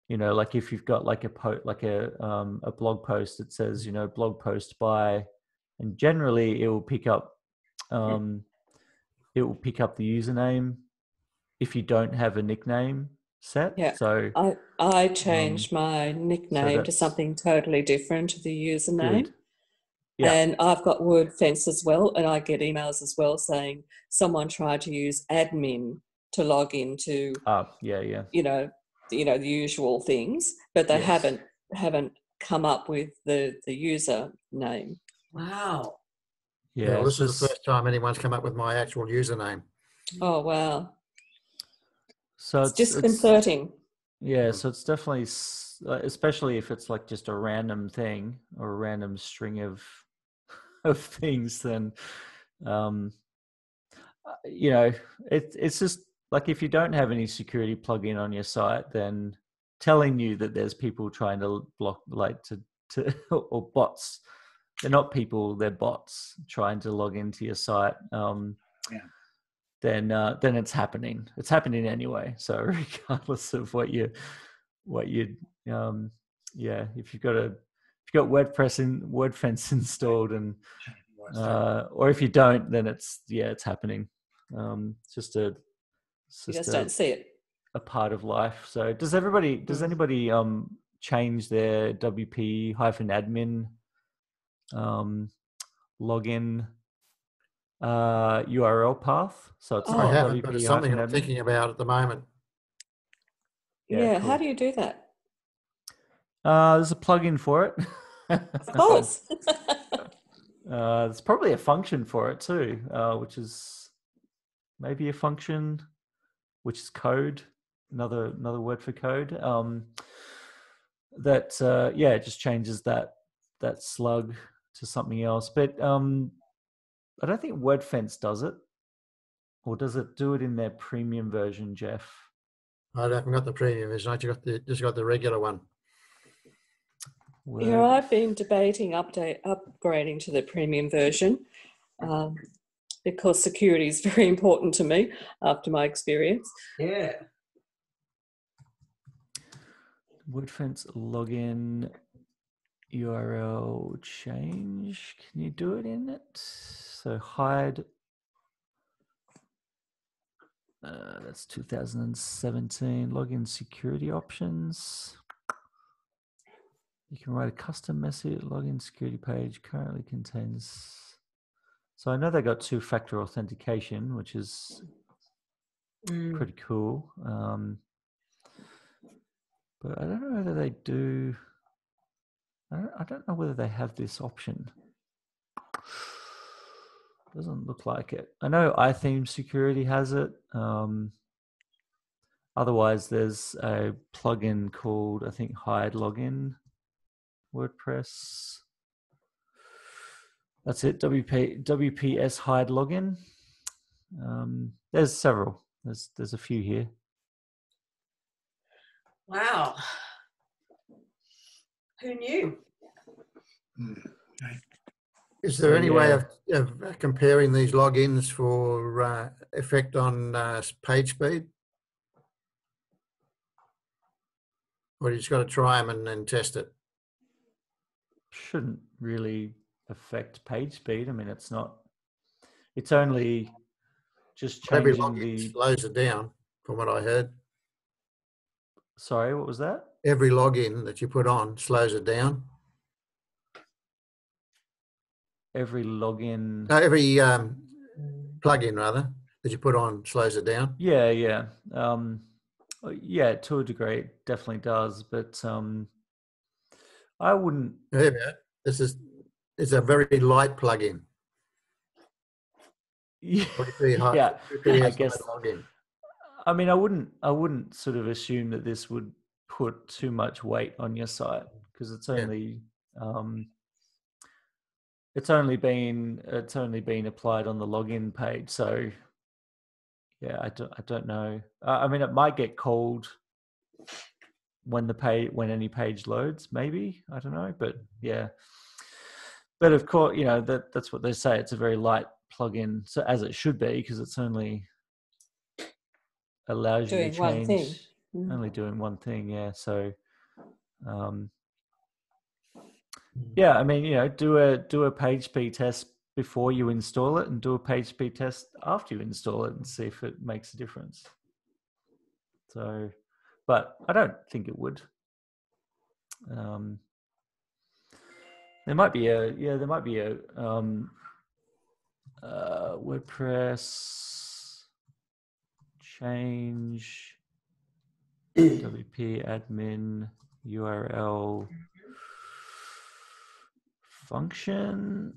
like if you've got like a blog post that says, blog post by, and generally it will pick up the username if you don't have a nickname set. Yeah. So I changed my nickname to something totally different to the username. Good. Yeah. And I've got WordFence as well, and I get emails as well saying someone tried to use admin to log into the usual things, but they haven't come up with the user name. Wow. Yeah, well, this is the first time anyone's come up with my actual username. Oh wow. So it's disconcerting. Yeah, so it's definitely, especially if it's like just a random thing or a random string of things, then you know, it's just like if you don't have any security plugin on your site, then telling you that there's people trying to block, like to or bots. They're not people; they're bots trying to log into your site. Then it's happening. It's happening anyway. So regardless of what you if you've got WordFence installed and or if you don't, then it's happening. It's just You just don't see it. a part of life. So does anybody change their WP-admin login URL path? So it's I not haven't, but it's something I'm WP-admin. thinking about at the moment. Yeah, cool. how do you do that? There's a plugin for it. Of course. There's probably a function for it too, which is maybe a function, which is code, another word for code. It just changes that slug to something else. But I don't think WordFence does it, or does it do it in their premium version, Jeff? I haven't got the premium version. I just got the regular one. Yeah, I've been debating upgrading to the premium version because security is very important to me after my experience. Yeah. WordFence login URL change. Can you do it in it? So hide. That's 2017 login security options. You can write a custom message. Login security page currently contains. So I know they got two-factor authentication, which is pretty cool. But I don't know whether they do. I don't know whether they have this option. Doesn't look like it. I know iTheme Security has it. Otherwise, there's a plugin called, I think, Hide Login WordPress. That's it. WPS Hide Login. There's several. There's a few here. Wow. Who knew? Is there any way of comparing these logins for effect on page speed? Or you just got to try them and then test it? Shouldn't really affect page speed. I mean, it's only just Every changing login slows it down, from what I heard. Sorry, what was that? Every login that you put on slows it down. Every login. No, every plugin rather that you put on slows it down. Yeah. Yeah, to a degree, it definitely does. But I wouldn't. It's a very light plugin. Yeah, I guess. I mean, I wouldn't sort of assume that this would put too much weight on your site because it's only been applied on the login page. So yeah, I don't know. I mean, it might get called when any page loads, maybe, I don't know, but yeah. But of course, that's what they say. It's a very light plugin, so as it should be, because it's only allows you to change only doing one thing. Yeah. So, yeah, I mean, do a page speed test before you install it, and do a page speed test after you install it, and see if it makes a difference. So, but I don't think it would. There might be a WordPress change WP admin URL function.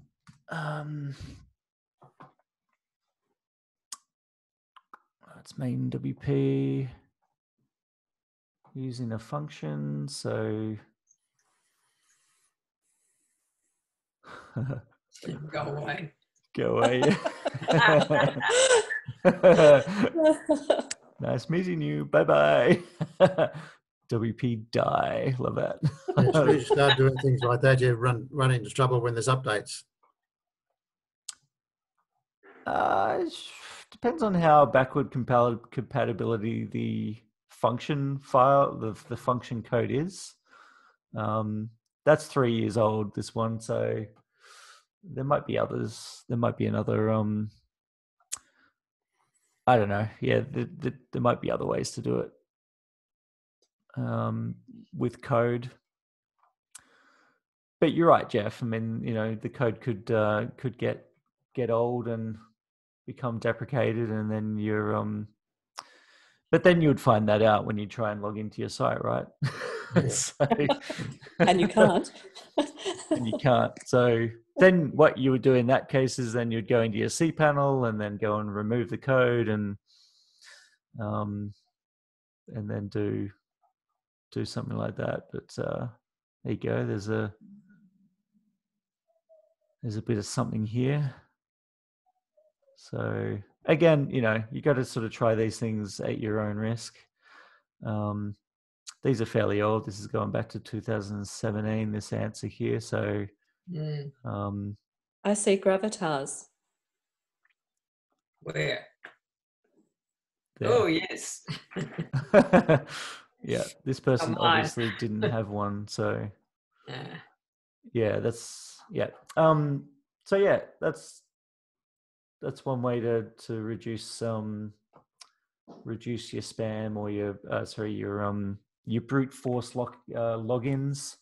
It's main WP using a function. So Go away. Go away. Nice meeting you. Bye bye. WP die. Love that. As soon as you start doing things like that, you run into trouble when there's updates. Depends on how backward compatibility the function file, the function code is. That's 3 years old, this one, so there might be others. There might be another, I don't know. Yeah, there might be other ways to do it with code. But you're right, Jeff. I mean, the code could get old and become deprecated, and then but then you would find that out when you try and log into your site, right? Yeah. So, And you can't. and you can't. So then what you would do in that case is then you'd go into your cPanel and then go and remove the code and then do something like that. But there you go. There's a bit of something here. So again, you got to sort of try these things at your own risk. These are fairly old. This is going back to 2017, this answer here. So I see gravitas. Where? there. Oh, yes. Yeah, this person Come on. obviously didn't have one. So Yeah. yeah, that's so yeah, that's one way to reduce reduce your spam or your brute force logins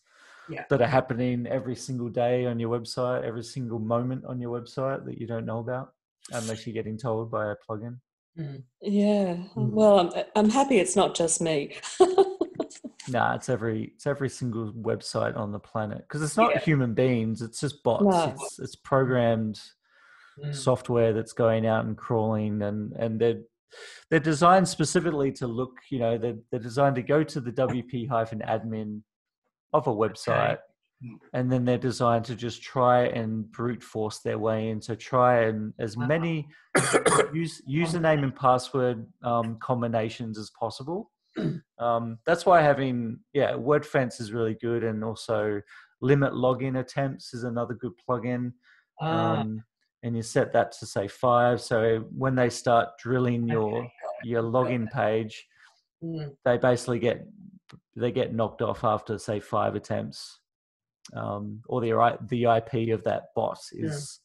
Yeah. that are happening every single day on your website, every single moment on your website that you don't know about unless you're getting told by a plugin. Yeah. Well, I'm happy it's not just me. Nah, it's every single website on the planet because it's not human beings; it's just bots. No. It's programmed software that's going out and crawling, and they're designed specifically to look. They're designed to go to the WP-admin of a website, and then they're designed to just try and brute force their way in. So try and as many username and password combinations as possible. That's why having WordFence is really good, and also limit login attempts is another good plugin. And you set that to say 5. So when they start drilling your login page, they basically get knocked off after say 5 attempts, or the IP of that bot is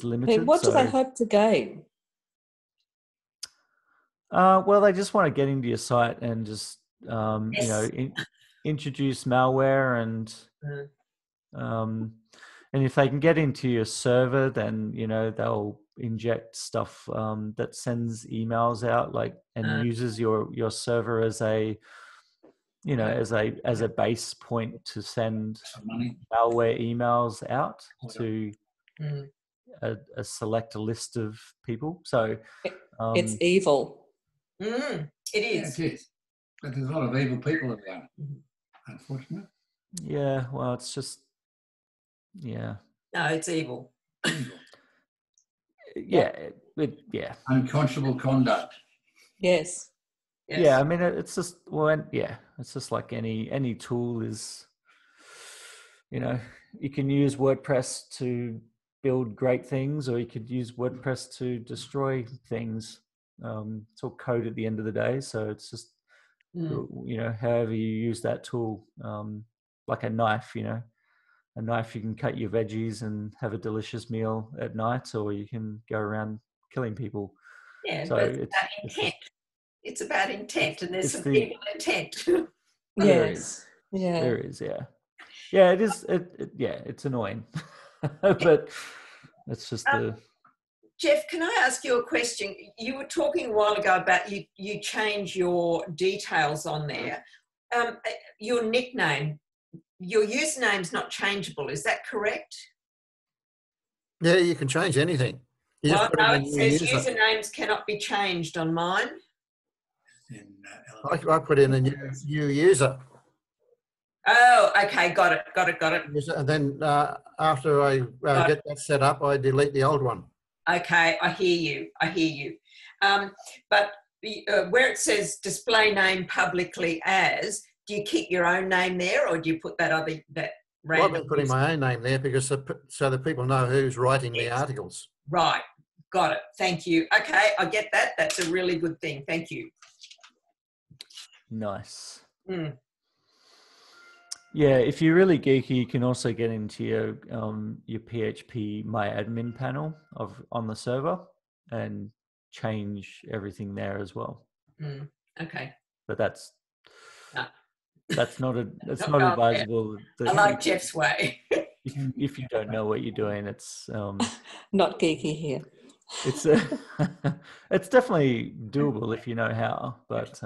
limited. I mean, what do they hope to gain? Well, they just want to get into your site and just introduce malware and if they can get into your server, then they'll inject stuff that sends emails out and uses your server as a as a base point to send malware emails out to a select list of people. So it's evil. It is. Yeah, it is. But there's a lot of evil people around, unfortunately. Yeah, well, it's just No, it's evil. Yeah. Unconscionable conduct. Yes. Yeah, I mean, it's just it's just like any tool is. You can use WordPress to build great things, or you could use WordPress to destroy things. It's all code at the end of the day, so it's just however you use that tool, like a knife. A knife, you can cut your veggies and have a delicious meal at night, or you can go around killing people. Yeah, so but it's about intent. It's about intent, and there's some evil intent. Yes. There is. Yeah, it is. It's annoying, but it's just Jeff, can I ask you a question? You were talking a while ago about you change your details on there. Your nickname, your username's not changeable. Is that correct? Yeah, you can change anything. It says usernames cannot be changed on mine. I put in a new user. Oh, okay, got it. And then after I get that set up, I delete the old one. Okay, I hear you. But where it says display name publicly as, do you keep your own name there, or do you put that Well, random? I've been putting my own name there because so that people know who's writing the articles. Right. Got it. Thank you. Okay, I get that. That's a really good thing. Thank you. Nice. Mm. Yeah, if you're really geeky, you can also get into your PHP My Admin panel on the server and change everything there as well. Mm. Okay. But that's No. not advisable. I like Jeff's way. if you don't know what you're doing, it's Not geeky here. it's it's definitely doable if you know how. But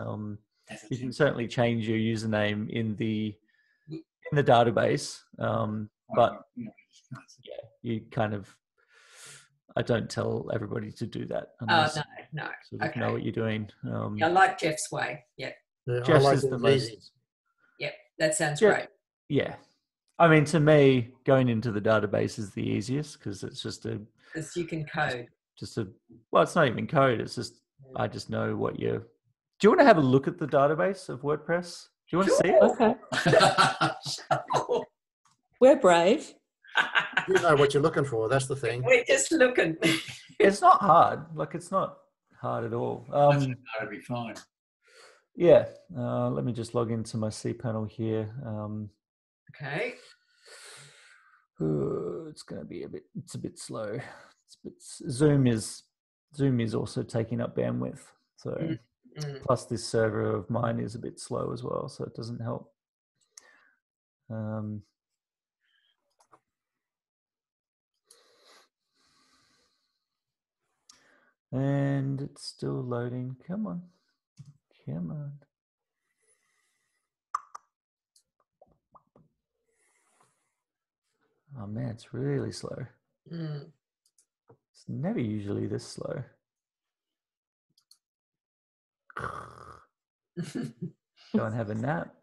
you can certainly change your username in the database. But yeah, you kind of, I don't tell everybody to do that unless no. you sort of know what you're doing. I like Jeff's way. Yeah. Yeah, Jeff's I like is it the easy. most. Yeah, that sounds great. Yeah. I mean, to me, going into the database is the easiest because it's just Because you can code. Well, it's not even code. It's just, I just know what you're. Do you want to have a look at the database of WordPress? Do you want to see it? Okay. We're brave. You know what you're looking for. That's the thing. We're just looking. It's not hard. Like, it's not hard at all. That'll be fine. Yeah. Let me just log into my cPanel here. Okay. It's going to be it's a bit slow. Zoom is also taking up bandwidth. So plus this server of mine is a bit slow as well, so it doesn't help. And it's still loading. Come on. Oh man, it's really slow. It's never usually this slow. Go and have a nap.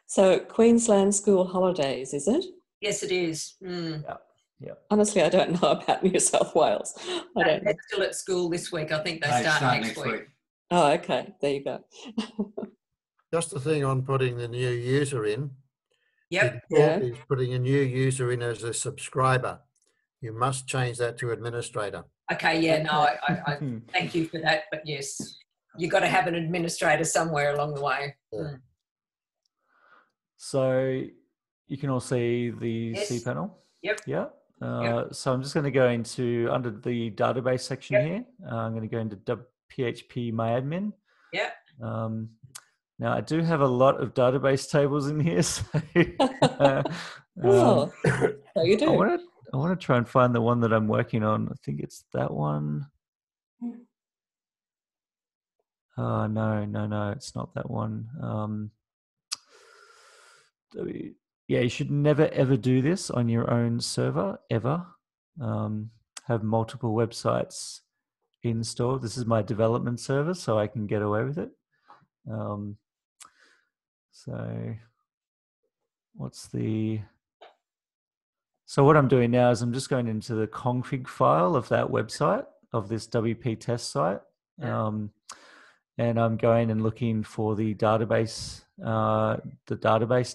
So Queensland school holidays, is it? Yes, it is. Yeah. Honestly, I don't know about New South Wales. They're still at school this week. I think they start next week. Oh, okay. There you go. Just the thing on putting the new user in. Yep. Yeah. Is putting a new user in as a subscriber. You must change that to administrator. Okay. Yeah. No, I thank you for that. But yes, you've got to have an administrator somewhere along the way. Yeah. So you can all see the cPanel. Yep. Yeah. So I'm just going to go into under the database section here. I'm going to go into PHP MyAdmin. Yeah. Now I do have a lot of database tables in here. So, So you do. I want to try and find the one that I'm working on. I think it's that one. Oh, no, it's not that one. Yeah, you should never ever do this on your own server ever. Have multiple websites installed. This is my development server, so I can get away with it. So what I'm doing now is I'm just going into the config file of that website, of this WP test site. And I'm going and looking for the database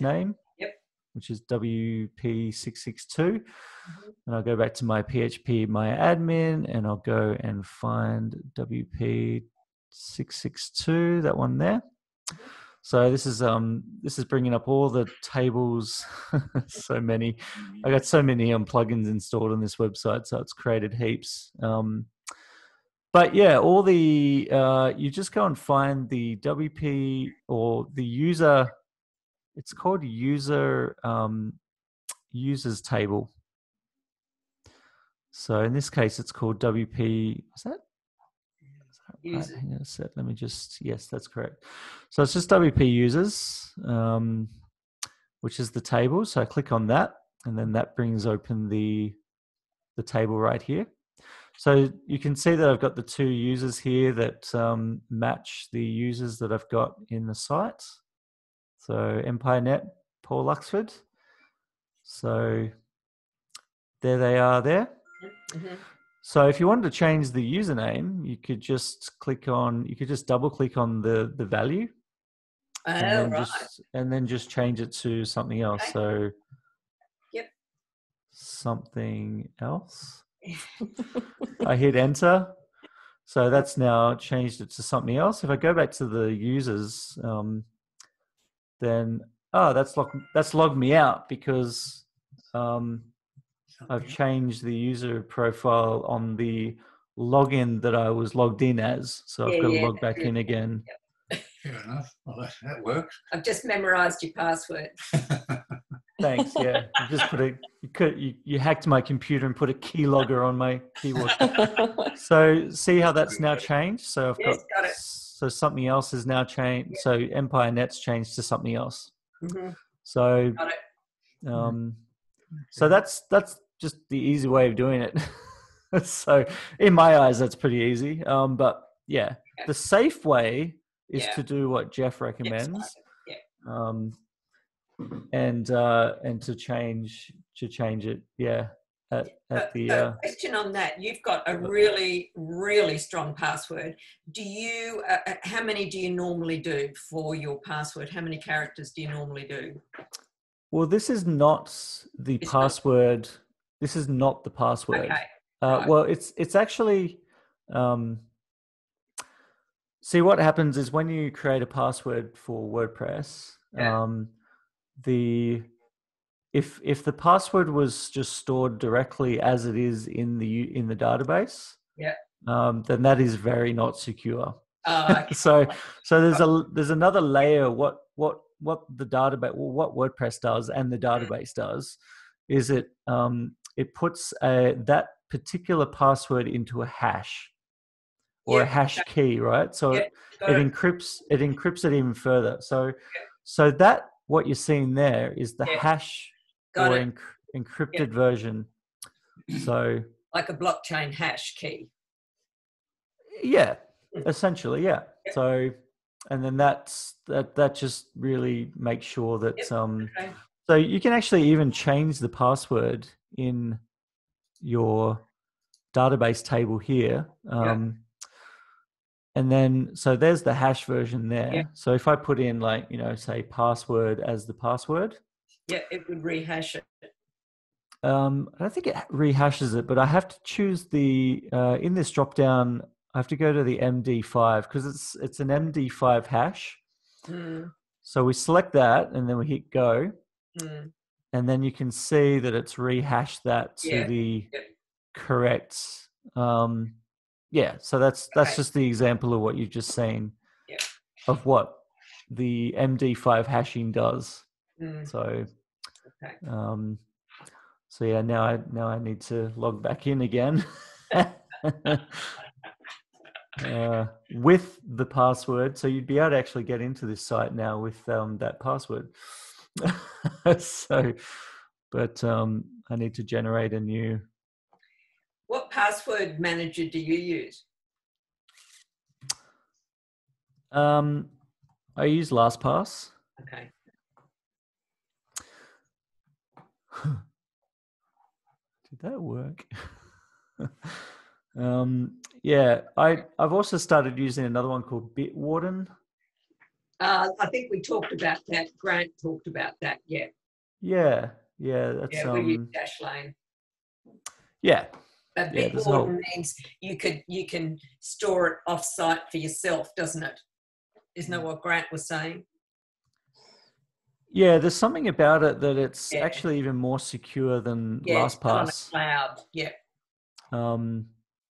name, which is WP662. And I'll go back to my PHP MyAdmin and I'll go and find WP662, that one there. So this is bringing up all the tables. So many. I got so many plugins installed on this website, so it's created heaps. But yeah, all the you just go and find the WP or the user. It's called users table. So in this case, it's called WP. Is that right? Hang on a sec. Let me just. Yes, that's correct. So it's just WP users, which is the table. So I click on that, and then that brings open the table right here. So you can see that I've got the two users here that match the users that I've got in the site. So EmpireNet, Paul Luxford. So there they are there. So if you wanted to change the username, you could just double click on the value, and Oh, then right. just change it to something else. Okay. So Yep. something else. I hit enter. So that's now changed it to something else. If I go back to the users, then that's logged me out because I've changed the user profile on the login that I was logged in as. So I've got to log back in again. Fair enough. Well, that works. I've just memorized your password. Thanks. Yeah, you just you hacked my computer and put a keylogger on my keyboard. So see how that's now changed. So I've got it. So something else is now changed. So Empire Net's changed to something else. Mm-hmm. So Got it. So that's just the easy way of doing it. So in my eyes, that's pretty easy. But yeah, the safe way is to do what Jeff recommends. And to change it. Yeah. Question on that. You've got a really, really strong password. Do you, how many do you normally do for your password? How many characters do you normally do? Well, this is not the password. This is not the password. Okay. Right. Well, it's actually, see what happens is when you create a password for WordPress, if the password was just stored directly as it is in the database, then that is very not secure. Okay. So there's another layer. What the database, what WordPress does and the database does, is it puts that particular password into a hash or a hash key, right? So it encrypts it even further. So that what you're seeing there is the hash or encrypted version. So like a blockchain hash key. Yeah, essentially, yeah. So, and then that just really makes sure that so you can actually even change the password in your database table here. And then so there's the hash version there. So if I put in say password as the password, it would rehash it. I don't think it rehashes it, but I have to choose the in this drop down. I have to go to the MD5 because it's an MD5 hash. So we select that and then we hit go, and then you can see that it's rehashed that to the correct. So that's just the example of what you've just seen of what the MD5 hashing does. So. So yeah, now I need to log back in again with the password. So you'd be able to actually get into this site now with that password. So, but I need to generate a new. What password manager do you use? I use LastPass. Okay. Did that work? Yeah, I've also started using another one called Bitwarden. I think we talked about that. Grant talked about that. Yeah. That's we use Dashlane. Yeah. But Bitwarden means you can store it off-site for yourself, doesn't it? Isn't that what Grant was saying? Yeah, there's something about it that it's actually even more secure than LastPass. It's on a cloud. Yeah.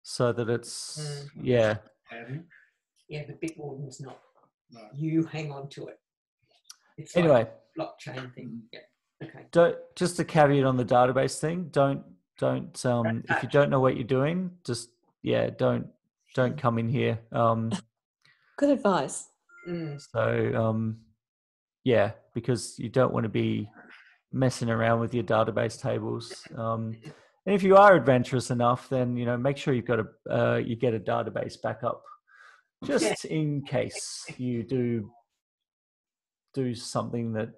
So that it's but Bitwarden's not. No. You hang on to it. It's anyway, like a blockchain thing. Yeah. Okay. Just a caveat on the database thing. Don't if you don't know what you're doing, just don't come in here. Good advice. So because you don't want to be messing around with your database tables. And if you are adventurous enough, then make sure you've got you get a database backup just in case you do something that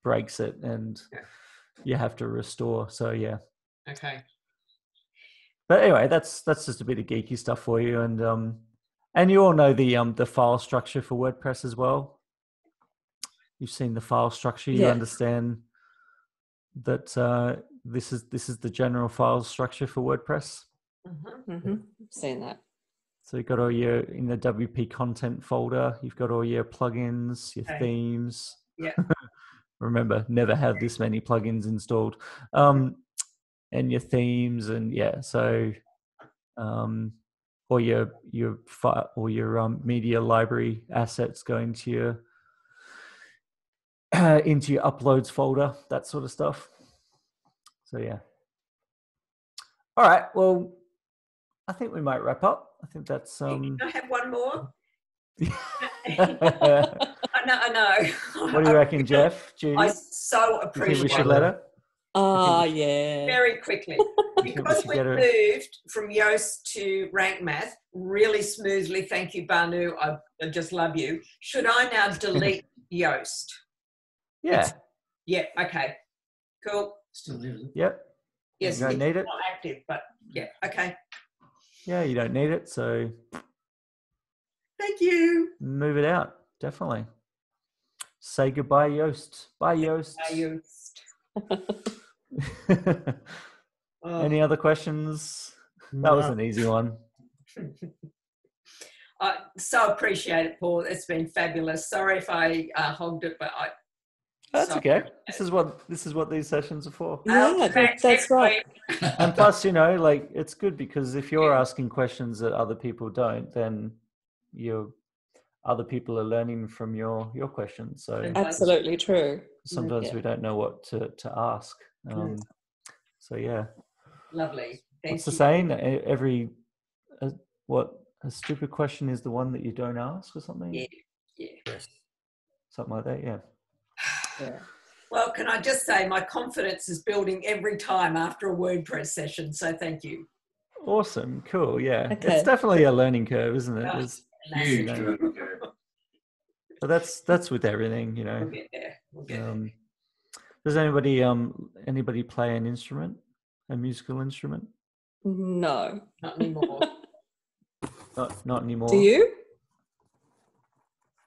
breaks it and you have to restore. So yeah. Okay. But anyway, that's just a bit of geeky stuff for you, and you all know the file structure for WordPress as well. You've seen the file structure. You Yeah. understand that this is the general file structure for WordPress. Seen that. So you've got all your, in the WP content folder, you've got all your plugins, your themes. Yeah. Remember, never have this many plugins installed. And your themes, and so all your media library assets go into your uploads folder, that sort of stuff. So yeah. All right. Well, I think we might wrap up. I think that's. Can I have one more? I know. What do you reckon, Jeff? Judy? I so You appreciate think we should let her? Yeah. Very quickly. Because we moved from Yoast to Rank Math really smoothly. Thank you, Banu. I just love you. Should I now delete Yoast? Yeah. Yeah. Okay. Cool. Still there, is it? Yep. Yes. You don't need it. Not active, but yeah. Okay. Yeah, you don't need it, so Thank you. move it out. Definitely. Say goodbye, Yoast. Bye, Yoast. Any other questions? That was an easy one. I so appreciate it, Paul. It's been fabulous. Sorry if I hogged it, but That's okay. This is what these sessions are for. Yeah, that's right. And plus, like, it's good because if you're asking questions that other people don't, then other people are learning from your questions. So Absolutely true. sometimes we don't know what to ask. So yeah. Lovely. What's the saying? A stupid question is the one that you don't ask, or something? Yeah. Something like that, yeah. Yeah. Well, can I just say my confidence is building every time after a WordPress session. So thank you. Awesome. Cool. Yeah. Okay. It's definitely a learning curve, isn't it? Huge. But that's with everything, We'll get there. We'll get there. Does anybody play an instrument, a musical instrument? No. Not anymore. Not anymore. Do you?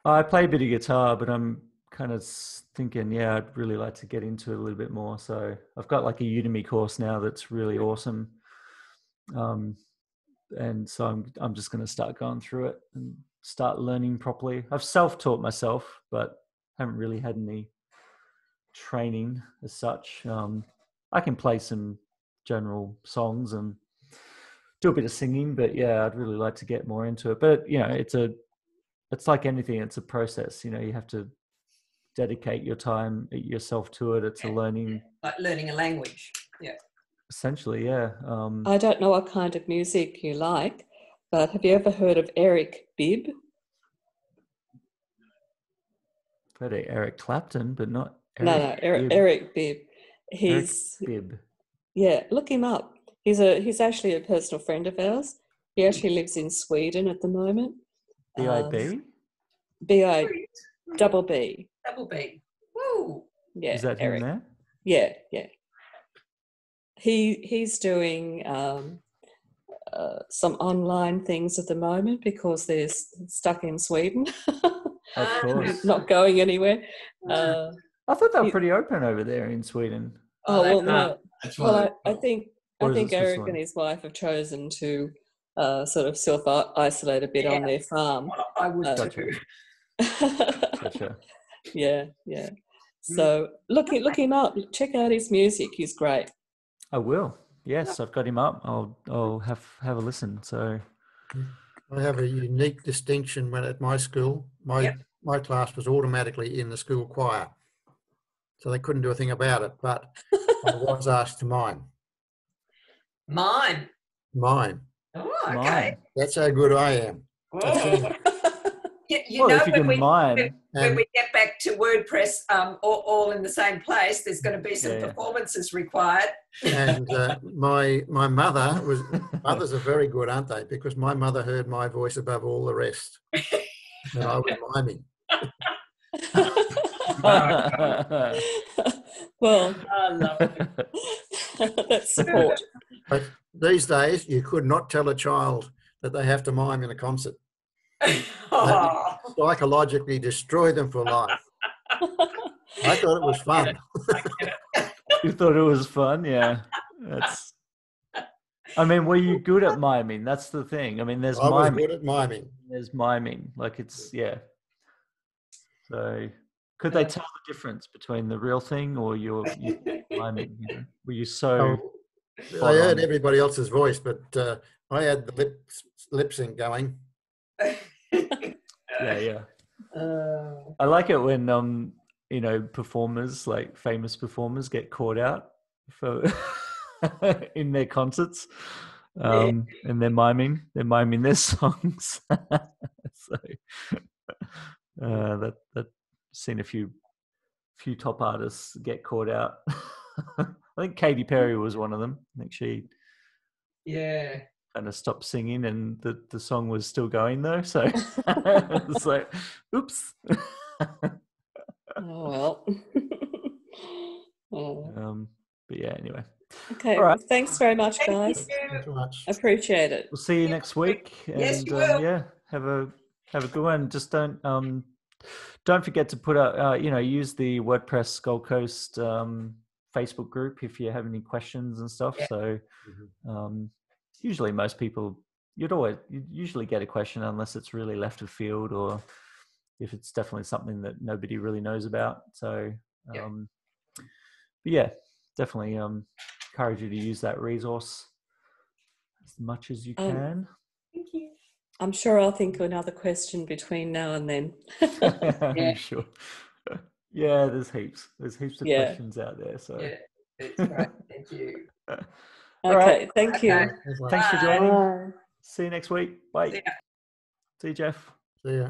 I play a bit of guitar, but I'm kind of thinking, I'd really like to get into it a little bit more. So I've got like a Udemy course now that's really awesome. And so I'm just going to start going through it and start learning properly. I've self-taught myself, but haven't really had any training as such. I can play some general songs and do a bit of singing, but I'd really like to get more into it. But it's like anything, it's a process. You have to dedicate yourself to it. It's a learning, like learning a language. Yeah. Essentially, yeah. I don't know what kind of music you like, but have you ever heard of Eric Bibb? I've heard of Eric Clapton, but not Eric Bibb. He's Bibb. Yeah, look him up. He's actually a personal friend of ours. He actually lives in Sweden at the moment. B-I-B? B-I-B-B. Double B. Woo. Yeah. Is that Eric. him there? Yeah. He's doing some online things at the moment because they're stuck in Sweden. Of course. Not going anywhere. I thought they were pretty open over there in Sweden. No. That's Well, I think Eric Switzerland? and his wife have chosen to sort of self-isolate a bit on their farm. I would Gotcha. too. Gotcha. Yeah. So look him up. Check out his music. He's great. I will. Yes, I've got him up. I'll have a listen. So I have a unique distinction when at my school, my class was automatically in the school choir. So they couldn't do a thing about it, but I was asked to mime. Mime. Oh, okay. mime. That's how good I am. Oh. You Well, know, if you can mime, when we get back to WordPress, all in the same place, there's going to be some performances required. And my mother was, mothers are very good, aren't they? Because my mother heard my voice above all the rest. And I was miming. Well, I love it. that's support. But these days, you could not tell a child that they have to mime in a concert. That Oh, would psychologically destroy them for life. I thought it was fun. You thought it was fun? Yeah. That's. I mean, were you good at miming? That's the thing. I mean, there's I was miming. good at miming. There's miming. Like it's yeah. So could they tell the difference between the real thing or your miming? You know? Were you so? Oh, I heard everybody else's voice, but I had the lip sync going. Yeah. I like it when you know, performers, like famous performers, get caught out for in their concerts, and they're miming their songs. So that seen a few top artists get caught out. I think Katy Perry was one of them. I think she kind of stopped singing and the song was still going though. So it's like, oops. Oh, well. But yeah, anyway. Okay. All right. Thanks very much, guys. Thanks so much. Appreciate it. We'll see you next week. And Yes, you will. yeah, have a good one. Just don't forget to put out you know, use the WordPress Gold Coast Facebook group if you have any questions and stuff. Yeah. So usually most people you'd usually get a question unless it's really left of field or if it's definitely something that nobody really knows about. So but yeah, definitely encourage you to use that resource as much as you can. Thank you. I'm sure I'll think of another question between now and then. I'm sure. Yeah, there's heaps of questions out there. So Yeah, that's great. Thank you. Okay, right. thank you. Okay. Thanks for joining. Bye. See you next week. Bye. See ya. See you, Jeff. See ya.